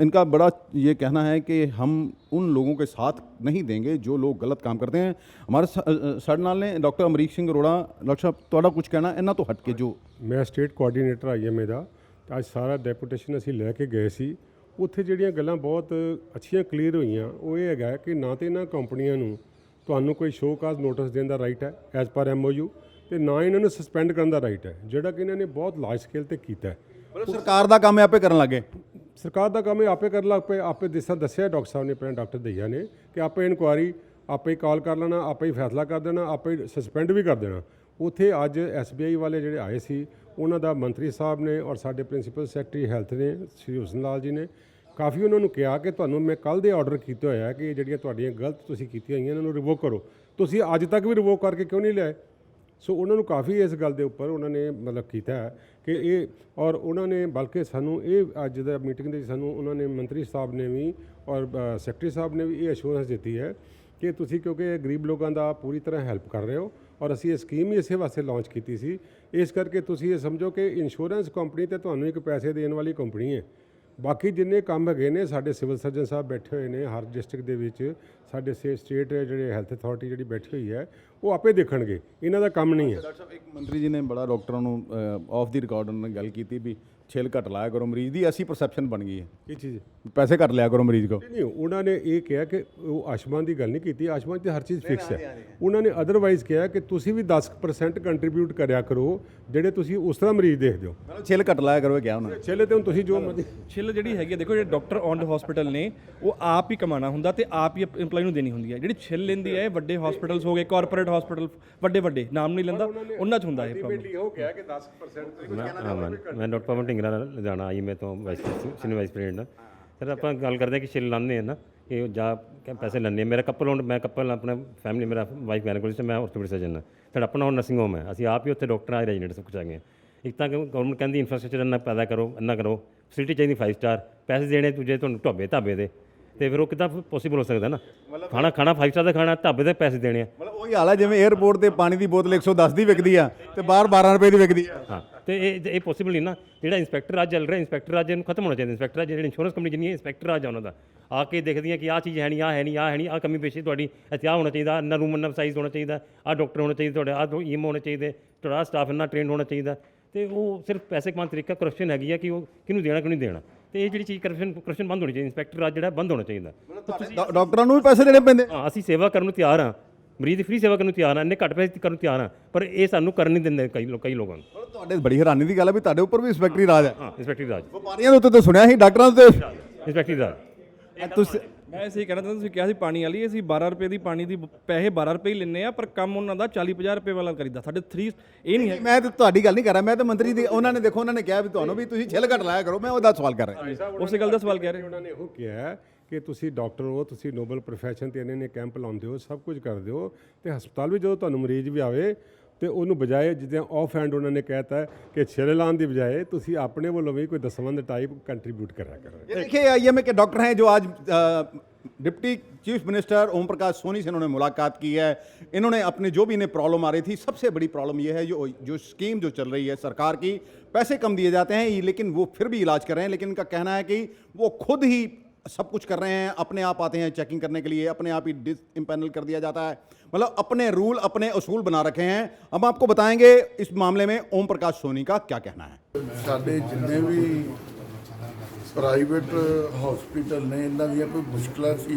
E: इनका बड़ा ये कहना है कि हम उन लोगों के साथ नहीं देंगे जो लोग गलत काम करते हैं। हमारे साढ़े नाल ने डॉक्टर अमरीक सिंह अरोड़ा। डॉक्टर साहब, ਤੁਹਾਡਾ कुछ कहना ਇਹਨਾਂ ਤੋਂ ਹਟ ਕੇ ਜੋ
F: ਮੈਂ ਸਟੇਟ ਕੋਆਰਡੀਨੇਟਰ IMA ਦਾ, ਤੇ ਅੱਜ ਸਾਰਾ ਡੈਪੂਟੇਸ਼ਨ ਅਸੀਂ ਲੈ ਕੇ ਗਏ ਸੀ। ਉੱਥੇ ਜਿਹੜੀਆਂ ਗੱਲਾਂ ਬਹੁਤ ਅੱਛੀਆਂ ਕਲੀਅਰ ਹੋਈਆਂ ਉਹ ਇਹ ਹੈਗਾ ਕਿ ਨਾ ਤੇ ਇਹਨਾਂ ਕੰਪਨੀਆਂ ਨੂੰ ਤੁਹਾਨੂੰ ਕੋਈ ਸ਼ੋਅ ਕਾਜ਼ ਨੋਟਿਸ ਦੇਣ ਦਾ ਰਾਈਟ ਹੈ ਐਜ਼ ਪਰ MOU, ਤੇ ਨਾ ਇਹਨਾਂ ਨੂੰ ਸਸਪੈਂਡ ਕਰਨ ਦਾ ਰਾਈਟ ਹੈ, ਜਿਹੜਾ ਕਿ ਇਹਨਾਂ ਨੇ ਬਹੁਤ ਲਾਰਜ ਸਕੇਲ ਤੇ ਕੀਤਾ ਹੈ।
E: ਮਤਲਬ ਸਰਕਾਰ ਦਾ ਕੰਮ ਹੈ ਆਪੇ ਕਰਨ ਲੱਗੇ।
F: ਸਰਕਾਰ ਦਾ ਕੰਮ ਇਹ ਆਪੇ ਕਰਨ ਲੱਗ ਪਏ। ਆਪੇ ਜਿਸ ਤਰ੍ਹਾਂ ਦੱਸਿਆ ਡਾਕਟਰ ਸਾਹਿਬ ਨੇ, ਪਹਿਲਾਂ ਡਾਕਟਰ ਦਈਆ ਨੇ, ਕਿ ਆਪੇ ਇਨਕੁਆਇਰੀ ਆਪੇ ਕਾਲ ਕਰ ਲੈਣਾ, ਆਪੇ ਹੀ ਫੈਸਲਾ ਕਰ ਦੇਣਾ, ਆਪੇ ਸਸਪੈਂਡ ਵੀ ਕਰ ਦੇਣਾ। ਉੱਥੇ ਅੱਜ SBI ਵਾਲੇ ਜਿਹੜੇ ਆਏ ਸੀ, ਉਹਨਾਂ ਦਾ ਮੰਤਰੀ ਸਾਹਿਬ ਨੇ ਔਰ ਸਾਡੇ ਪ੍ਰਿੰਸੀਪਲ ਸੈਕਟਰੀ ਹੈਲਥ ਨੇ ਸ਼੍ਰੀ ਹੁਸਨ ਲਾਲ ਜੀ ਨੇ ਕਾਫੀ ਉਹਨਾਂ ਨੂੰ ਕਿਹਾ ਕਿ ਤੁਹਾਨੂੰ ਮੈਂ ਕੱਲ੍ਹ ਦੇ ਆਰਡਰ ਕੀਤੇ ਹੋਇਆ ਕਿ ਜਿਹੜੀਆਂ ਤੁਹਾਡੀਆਂ ਗਲਤ ਤੁਸੀਂ ਕੀਤੀਆਂ ਹੋਈਆਂ ਇਹਨਾਂ ਨੂੰ ਰਿਵੋਕ ਕਰੋ। ਤੁਸੀਂ ਅੱਜ ਤੱਕ ਵੀ ਰਿਵੋਕ ਕਰਕੇ ਕਿਉਂ ਨਹੀਂ ਲਿਆਏ? ਸੋ ਉਹਨਾਂ ਨੂੰ ਕਾਫੀ ਇਸ ਗੱਲ ਦੇ ਉੱਪਰ ਉਹਨਾਂ ਨੇ ਮਤਲਬ ਕੀਤਾ ਹੈ ਕਿ ਇਹ, ਔਰ ਉਹਨਾਂ ਨੇ ਬਲਕਿ ਸਾਨੂੰ ਇਹ ਅੱਜ ਦਾ ਮੀਟਿੰਗ ਦੇ ਸਾਨੂੰ ਉਹਨਾਂ ਨੇ ਮੰਤਰੀ ਸਾਹਿਬ ਨੇ ਵੀ ਔਰ ਸੈਕਟਰੀ ਸਾਹਿਬ ਨੇ ਵੀ ਇਹ ਅਸ਼ੋਰੈਂਸ ਦਿੱਤੀ ਹੈ ਕਿ ਤੁਸੀਂ ਕਿਉਂਕਿ ਇਹ ਗਰੀਬ ਲੋਕਾਂ ਦਾ ਪੂਰੀ ਤਰ੍ਹਾਂ ਹੈਲਪ ਕਰ ਰਹੇ ਹੋ, ਔਰ ਅਸੀਂ ਇਹ ਸਕੀਮ ਹੀ ਇਸੇ ਵਾਸਤੇ ਲਾਂਚ ਕੀਤੀ ਸੀ। ਇਸ ਕਰਕੇ ਤੁਸੀਂ ਇਹ ਸਮਝੋ ਕਿ ਇੰਸ਼ੋਰੈਂਸ ਕੰਪਨੀ ਤੇ ਤੁਹਾਨੂੰ ਇੱਕ ਪੈਸੇ ਦੇਣ ਵਾਲੀ ਕੰਪਨੀ ਹੈ। ਬਾਕੀ ਜਿੰਨੇ ਕੰਮ ਹੈਗੇ ਨੇ, ਸਾਡੇ ਸਿਵਲ ਸਰਜਨ ਸਾਹਿਬ ਬੈਠੇ ਹੋਏ ਨੇ ਹਰ ਡਿਸਟ੍ਰਿਕਟ ਦੇ ਵਿੱਚ, ਸਾਡੇ ਸਟੇਟ ਜਿਹੜੇ ਹੈਲਥ ਅਥਾਰਟੀ ਜਿਹੜੀ ਬੈਠੀ ਹੋਈ ਹੈ ਉਹ ਆਪੇ ਦੇਖਣਗੇ, ਇਹਨਾਂ ਦਾ ਕੰਮ ਨਹੀਂ ਹੈ।
E: ਡਾਕਟਰ ਸਾਹਿਬ, ਇੱਕ ਮੰਤਰੀ ਜੀ ਨੇ ਬੜਾ ਡਾਕਟਰਾਂ ਨੂੰ ਆਫ ਦੀ ਰਿਕਾਰਡ ਉਹਨਾਂ ਨੇ ਗੱਲ ਕੀਤੀ ਵੀ ਛਿੱਲ ਘੱਟ ਲਾਇਆ ਕਰੋ ਮਰੀਜ਼ ਦੀ, ਐਸੀ ਪਰਸੈਪਸ਼ਨ ਬਣ ਗਈ ਹੈ।
F: ਇਹ ਚੀਜ਼
E: ਪੈਸੇ ਘੱਟ ਲਿਆ ਕਰੋ ਮਰੀਜ਼ ਕੋ।
F: ਨਹੀਂ, ਉਹਨਾਂ ਨੇ ਇਹ ਕਿਹਾ ਕਿ ਉਹ ਆਯੁਸ਼ਮਾਨ ਦੀ ਗੱਲ ਨਹੀਂ ਕੀਤੀ, ਆਯੁਸ਼ਮਾਨ 'ਤੇ ਹਰ ਚੀਜ਼ ਫਿਕਸ ਹੈ। ਉਹਨਾਂ ਨੇ ਅਦਰਵਾਈਜ਼ ਕਿਹਾ ਕਿ ਤੁਸੀਂ ਵੀ 10% ਕੰਟਰੀਬਿਊਟ ਕਰਿਆ ਕਰੋ, ਜਿਹੜੇ ਤੁਸੀਂ ਉਸ ਤਰ੍ਹਾਂ ਮਰੀਜ਼ ਦੇਖਦੇ ਹੋ।
E: ਮਤਲਬ ਛਿੱਲ ਘੱਟ ਲਾਇਆ ਕਰੋ, ਇਹ ਕਿਹਾ ਉਹਨਾਂ ਨੇ।
F: ਛੇਲੇ ਤੇ ਹੁਣ ਤੁਸੀਂ ਜੋ ਮਰਜ਼ੀ
H: ਛਿੱਲ ਜਿਹੜੀ ਹੈਗੀ ਹੈ, ਦੇਖੋ ਜਿਹੜੇ ਡਾਕਟਰ ਔਨ ਹਸਪੀਟਲ ਨੇ ਉਹ ਆਪ ਹੀ ਕਮਾਉਣਾ ਹੁੰਦਾ ਤੇ ਆਪ ਹੀ ਇੰਪਲਾਈ ਨੂੰ ਦੇਣੀ ਹੁੰਦੀ ਹੈ। ਜਿਹੜੀ ਛਿੱਲ ਲੈਂਦੀ ਹੈ ਵੱਡੇ ਹਸਪੀਟਲਸ ਹੋ ਗਏ, ਕਾਰਪੋਰੇਟ ਹਸਪੀਟਲ, ਵੱਡੇ ਨਾਮ ਨਹੀਂ ਲੈਂਦਾ, ਉਹਨਾਂ 'ਚ ਹੁੰਦਾ ਇਹ ਪ੍ਰੋਬਲਮ।
F: ਉਹ ਕਿਹਾ ਕਿ 10%
G: ਮੈਂ ਡਾਕਟਰ ਪਵਨ ਢਿੰਗਰਾ ਲੁਧਿਆਣਾ IMA ਤੋਂ ਸੀਨੀਅਰ ਵਾਈਸ ਪ੍ਰੈਜ਼ੀਡੈਂਟ ਹਾਂ। ਸਰ ਆਪਾਂ ਗੱਲ ਕਰਦੇ ਹਾਂ ਕਿ ਛਿੱਲ ਲਾਉਂਦੇ ਹਾਂ ਨਾ, ਇਹ ਜਾ ਪੈਸੇ ਲੈਂਦੇ ਮੇਰਾ ਕਪਲ ਮੈਂ ਕਪਲ ਆਪਣਾ ਫੈਮਿਲੀ, ਮੇਰਾ ਵਾਈਫ ਗਾਇਨੋਕੋਲੋਜਿਸਟ, ਮੈਂ ਆਰਥੋਪੈਡਿਕ ਸਰਜਨ ਹਾਂ। ਸਾਡਾ ਆਪਣਾ ਹੁਣ ਨਰਸਿੰਗ ਹੋਮ ਹੈ, ਅਸੀਂ ਆਪ ਹੀ ਉੱਥੇ ਡਾਕਟਰ ਆ ਰੈਜੀਡੈਂਟ ਸਭ ਕੁਛ ਆ ਗਏ। ਇੱਕ ਤਾਂ ਗਵਰਨਮੈਂਟ ਕਹਿੰਦੀ ਇਨਫਰਾਸਟ੍ਰਕਚਰ ਇੰਨਾ ਪੈਦਾ ਕਰੋ, ਇੰਨਾ ਕਰੋ, ਫੈਸਿਲਿਟੀ ਚਾਹੀਦੀ 5 ਸਟਾਰ, ਪੈਸੇ ਦੇਣੇ ਤੁਝੇ ਤੁਹਾਨੂੰ ਢਾਬੇ ਦੇ, ਤੇ ਫਿਰ ਉਹ ਕਿੱਦਾਂ ਪੋਸੀਬਲ ਹੋ ਸਕਦਾ ਨਾ? ਖਾਣਾ 5 ਸਟਾਰ ਦਾ ਖਾਣਾ, ਢਾਬੇ ਦੇ ਪੈਸੇ ਦੇਣੇ ਆ।
E: ਮਤਲਬ ਉਹੀ ਹਾਲ ਹੈ ਜਿਵੇਂ 에ਅਰਪੋਰਟ ਤੇ ਪਾਣੀ ਦੀ ਬੋਤਲ 110 ਦੀ ਵਿਕਦੀ ਆ ਤੇ ਬਾਹਰ 12 ਰੁਪਏ ਦੀ ਵਿਕਦੀ ਆ।
G: ਹਾਂ, ਤੇ ਇਹ ਪੋਸੀਬਲ ਨਹੀਂ ਨਾ। ਜਿਹੜਾ ਇੰਸਪੈਕਟਰ ਅੱਜ ਚੱਲ ਰਿਹਾ, ਇੰਸਪੈਕਟਰ ਅੱਜ ਇਹਨੂੰ ਖਤਮ ਹੋਣਾ ਚਾਹੀਦਾ। ਇੰਸਪੈਕਟਰ ਅੱਜ ਜਿਹੜੇ ਇੰਸ਼ੋਰੈਂਸ ਕੰਪਨੀ ਜਿੰਨੀ ਇੰਸਪੈਕਟਰ ਅੱਜ ਉਹਨਾਂ ਦਾ ਆ ਕੇ ਦੇਖਦੀਆਂ ਕਿ ਆਹ ਚੀਜ਼ ਹੈ ਨਹੀਂ, ਆਹ ਹੈ ਨਹੀਂ, ਆਹ ਹੈ ਨਹੀਂ, ਆਹ ਕਮੀ ਪੇਸ਼ੀ ਤੁਹਾਡੀ ਇੱਥੇ ਆਹ ਹੋਣਾ ਚਾਹੀਦਾ, ਇੰਨਾ ਰੂਮ ਇੰਨਾ ਸਾਈਜ਼ ਹੋਣਾ ਚਾਹੀਦਾ, ਆਹ ਡਾਕਟਰ ਹੋਣਾ ਚਾਹੀਦਾ, ਤੁਹਾਡੇ ਆਹ EM ਹੋਣੇ ਚਾਹੀਦੇ, ਤੁਹਾਡਾ ਸਟਾਫ ਇੰਨਾ ਟ੍ਰੇਨਡ ਹੋਣਾ ਚਾਹੀਦਾ। ਤੇ ਉਹ ਸਿਰਫ ਪੈਸੇ ਕਮਾਉਣ ਤਰੀਕਾ ਕਰਪਸ਼ਨ ਹੈਗੀ ਆ ਕਿ ਉਹ ਕਿਹਨੂੰ ਦੇਣਾ ਕਿਹਨੂੰ ਨਹੀਂ ਦੇਣਾ। ਤੇ ਇਹ ਜਿਹੜੀ ਚੀਜ਼ ਕਰਪਸ਼ਨ ਬੰਦ ਹੋਣੀ ਚਾਹੀਦੀ। ਇੰਸਪੈਕਟਰ ਅੱਜ ਜਿਹੜਾ ਬੰਦ ਹੋਣਾ ਚਾਹੀਦਾ।
E: ਡਾਕਟਰਾਂ ਨੂੰ ਵੀ ਪੈਸੇ ਦੇਣੇ ਪੈਂਦੇ।
G: ਹਾਂ, ਅਸੀਂ ਸੇਵਾ ਕਰਨ ਨੂੰ ਤਿਆਰ ਹਾਂ, ਮਰੀਜ਼ ਦੀ ਫ੍ਰੀ ਸੇਵਾ ਕਰਨ ਨੂੰ ਤਿਆਰ ਆ, ਇੰਨੇ ਘੱਟ ਪੈਸੇ ਕਰਨ ਨੂੰ ਤਿਆਰ ਆ, ਪਰ ਇਹ ਸਾਨੂੰ ਕਰਨ ਨਹੀਂ ਦਿੰਦੇ ਕਈ ਲੋਕਾਂ ਨੂੰ।
E: ਪਰ ਤੁਹਾਡੇ ਬੜੀ ਹੈਰਾਨੀ ਦੀ ਗੱਲ ਹੈ ਵੀ ਤੁਹਾਡੇ ਉੱਪਰ ਵੀ ਇੰਸਪੈਕਟਰੀ ਰਾਜ ਹੈ।
G: ਹਾਂ, ਇੰਸਪੈਕਟਰ ਰਾਜ,
E: ਵਪਾਰੀਆਂ ਦੇ ਉੱਤੇ ਤਾਂ ਸੁਣਿਆ ਸੀ, ਡਾਕਟਰਾਂ ਦੇ ਉੱਤੇ
G: ਇੰਸਪੈਕਟਰ ਰਾਜ।
E: ਤੁਸੀਂ
H: ਮੈਂ ਇਸੇ ਕਹਿਣਾ ਚਾਹੁੰਦਾ, ਤੁਸੀਂ ਕਿਹਾ ਸੀ ਪਾਣੀ ਵਾਲੀ, ਅਸੀਂ 12 ਰੁਪਏ ਦੀ ਪਾਣੀ ਦੀ ਪੈਸੇ 12 ਰੁਪਏ ਹੀ ਲੈਂਦੇ ਆ, ਪਰ ਕੰਮ ਉਹਨਾਂ ਦਾ 40-50 ਰੁਪਏ ਵਾਲਾ ਕਰੀਦਾ। ਸਾਡੇ 3 ਇਹ ਨਹੀਂ ਹੈ।
E: ਮੈਂ ਤਾਂ ਤੁਹਾਡੀ ਗੱਲ ਨਹੀਂ ਕਰ ਰਿਹਾ, ਮੈਂ ਤਾਂ ਮੰਤਰੀ ਦੀ, ਉਹਨਾਂ ਨੇ ਦੇਖੋ ਉਹਨਾਂ ਨੇ ਕਿਹਾ ਵੀ ਤੁਹਾਨੂੰ ਵੀ ਤੁਸੀਂ ਛਿੱਲ ਘਟ ਲਾਇਆ ਕਰੋ, ਮੈਂ ਉਹਦਾ ਸਵਾਲ ਕਰ ਰਿਹਾ।
H: ਉਸੇ ਗੱਲ ਦਾ ਸਵਾਲ ਕਹਿ ਰਹੇ
F: ਉਹਨਾਂ ਨੇ ਉਹ ਕਿਹਾ ਕਿ ਤੁਸੀਂ ਡਾਕਟਰ ਹੋ, ਤੁਸੀਂ ਨੋਬਲ ਪ੍ਰੋਫੈਸ਼ਨ ਤੇ ਇਹਨੇ ਕੈਂਪ ਲਾਉਂਦੇ ਹੋ, ਸਭ ਕੁਝ ਕਰਦੇ ਹੋ, ਤੇ ਹਸਪਤਾਲ ਵੀ ਜਦੋਂ ਤੁਹਾਨੂੰ ਮਰੀਜ਼ ਵੀ ਆਵੇ ਤੇ ਉਹਨੂੰ ਬਜਾਏ ਜਿੱਦਾਂ ਆਫ ਹੈਂਡ ਉਹਨਾਂ ਨੇ ਕਹਿਤਾ ਕਿ ਛਿੱਲ ਲਾਉਣ ਦੀ ਬਜਾਏ ਤੁਸੀਂ ਆਪਣੇ ਵੱਲੋਂ ਵੀ ਕੋਈ ਦਸਵੰਧ ਟਾइप कंट्रीब्यूट करा करो।
E: ये देखिए आईएमए के डॉक्टर हैं जो आज deputy chief minister Om Prakash Soni से इन्होंने मुलाकात की है। इन्होंने अपने जो भी इन्हें प्रॉब्लम आ रही थी, सबसे बड़ी प्रॉब्लम ये है जो स्कीम जो चल रही है सरकार की, पैसे कम दिए जाते हैं लेकिन वो फिर भी इलाज कर रहे हैं, लेकिन इनका कहना है कि वो खुद ही सब कुछ कर रहे हैं, अपने आप आते हैं चेकिंग करने के लिए, अपने आप ही डिसइम्पैनल कर दिया जाता है, मतलब अपने रूल अपने असूल बना रखे हैं। अब आपको बताएंगे इस मामले में ओम प्रकाश सोनी का क्या कहना है।
I: ਸਾਡੇ ਜਿੰਨੇ ਵੀ ਪ੍ਰਾਈਵੇਟ ਹਸਪੀਟਲ ਨੇ, ਇਹਨਾਂ ਦੀਆਂ ਕੋਈ ਮੁਸ਼ਕਲਾਂ ਸੀ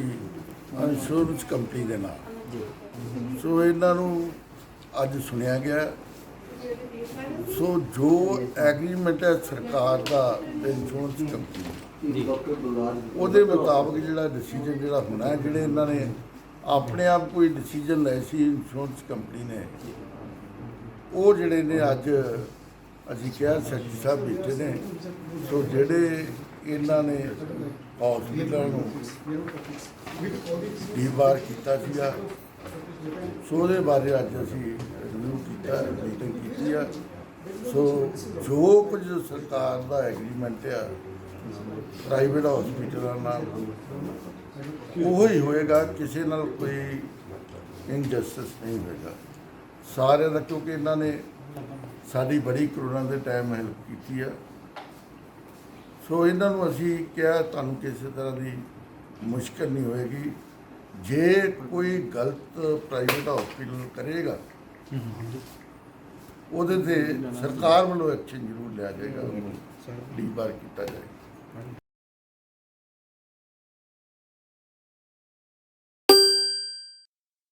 I: ਇੰਸ਼ੋਰੈਂਸ ਕੰਪਨੀ ਦੇ ਨਾਲ, ਸੋ ਇਹਨਾਂ ਨੂੰ ਅੱਜ ਸੁਣਿਆ ਗਿਆ। ਸੋ ਜੋ ਐਗਰੀਮੈਂਟ ਹੈ ਸਰਕਾਰ ਦਾ ਤੇ ਇੰਸ਼ੋਰੈਂਸ ਕੰਪਨੀ ਦਾ, ਉਹਦੇ ਮੁਤਾਬਕ ਜਿਹੜਾ ਡਿਸੀਜਨ ਜਿਹੜਾ ਹੋਣਾ ਹੈ, ਜਿਹੜੇ ਇਹਨਾਂ ਨੇ ਆਪਣੇ ਆਪ ਕੋਈ ਡਿਸੀਜਨ ਲਏ ਸੀ ਇੰਸ਼ੋਰੈਂਸ ਕੰਪਨੀ ਨੇ, ਉਹ ਜਿਹੜੇ ਨੇ ਅੱਜ ਅਸੀਂ ਕਿਹਾ ਸੈਕਟਰੀ ਸਾਹਿਬ ਬੈਠੇ ਨੇ, ਸੋ ਜਿਹੜੇ ਇਹਨਾਂ ਨੇ ਹਸਪੀਟਲ ਨੂੰ ਡੀਬਾਰ ਕੀਤਾ ਸੀਗਾ, ਸੋ ਉਹਦੇ ਬਾਰੇ ਅੱਜ ਅਸੀਂ ਰਿਵਿਊ ਕੀਤਾ, ਮੀਟਿੰਗ ਕੀਤੀ ਆ। ਸੋ ਜੋ ਕੁਝ ਸਰਕਾਰ ਦਾ ਐਗਰੀਮੈਂਟ ਆ ਪ੍ਰਾਈਵੇਟ ਹਸਪੀਟਲਾਂ ਨਾਲ, ਉਹ ਹੀ ਹੋਏਗਾ, ਕਿਸੇ ਨਾਲ ਕੋਈ ਇਨਜਸਟਿਸ ਨਹੀਂ ਹੋਏਗਾ ਸਾਰਿਆਂ ਦਾ, ਕਿਉਂਕਿ ਇਹਨਾਂ ਨੇ ਸਾਡੀ ਬੜੀ ਕਰੋਨਾ ਦੇ ਟਾਈਮ ਹੈਲਪ ਕੀਤੀ ਆ। ਸੋ ਇਹਨਾਂ ਨੂੰ ਅਸੀਂ ਕਿਹਾ ਤੁਹਾਨੂੰ ਕਿਸੇ ਤਰ੍ਹਾਂ ਦੀ ਮੁਸ਼ਕਲ ਨਹੀਂ ਹੋਏਗੀ, ਜੇ ਕੋਈ ਗਲਤ ਪ੍ਰਾਈਵੇਟ ਹਸਪੀਟਲ ਕਰੇਗਾ ਉਹਦੇ ਤੇ ਸਰਕਾਰ ਵੱਲੋਂ ਐਕਸ਼ਨ ਜ਼ਰੂਰ ਲਿਆ ਜਾਏਗਾ, ਉਹਨੂੰ ਡੀਬਾਰ ਕੀਤਾ ਜਾਏਗਾ।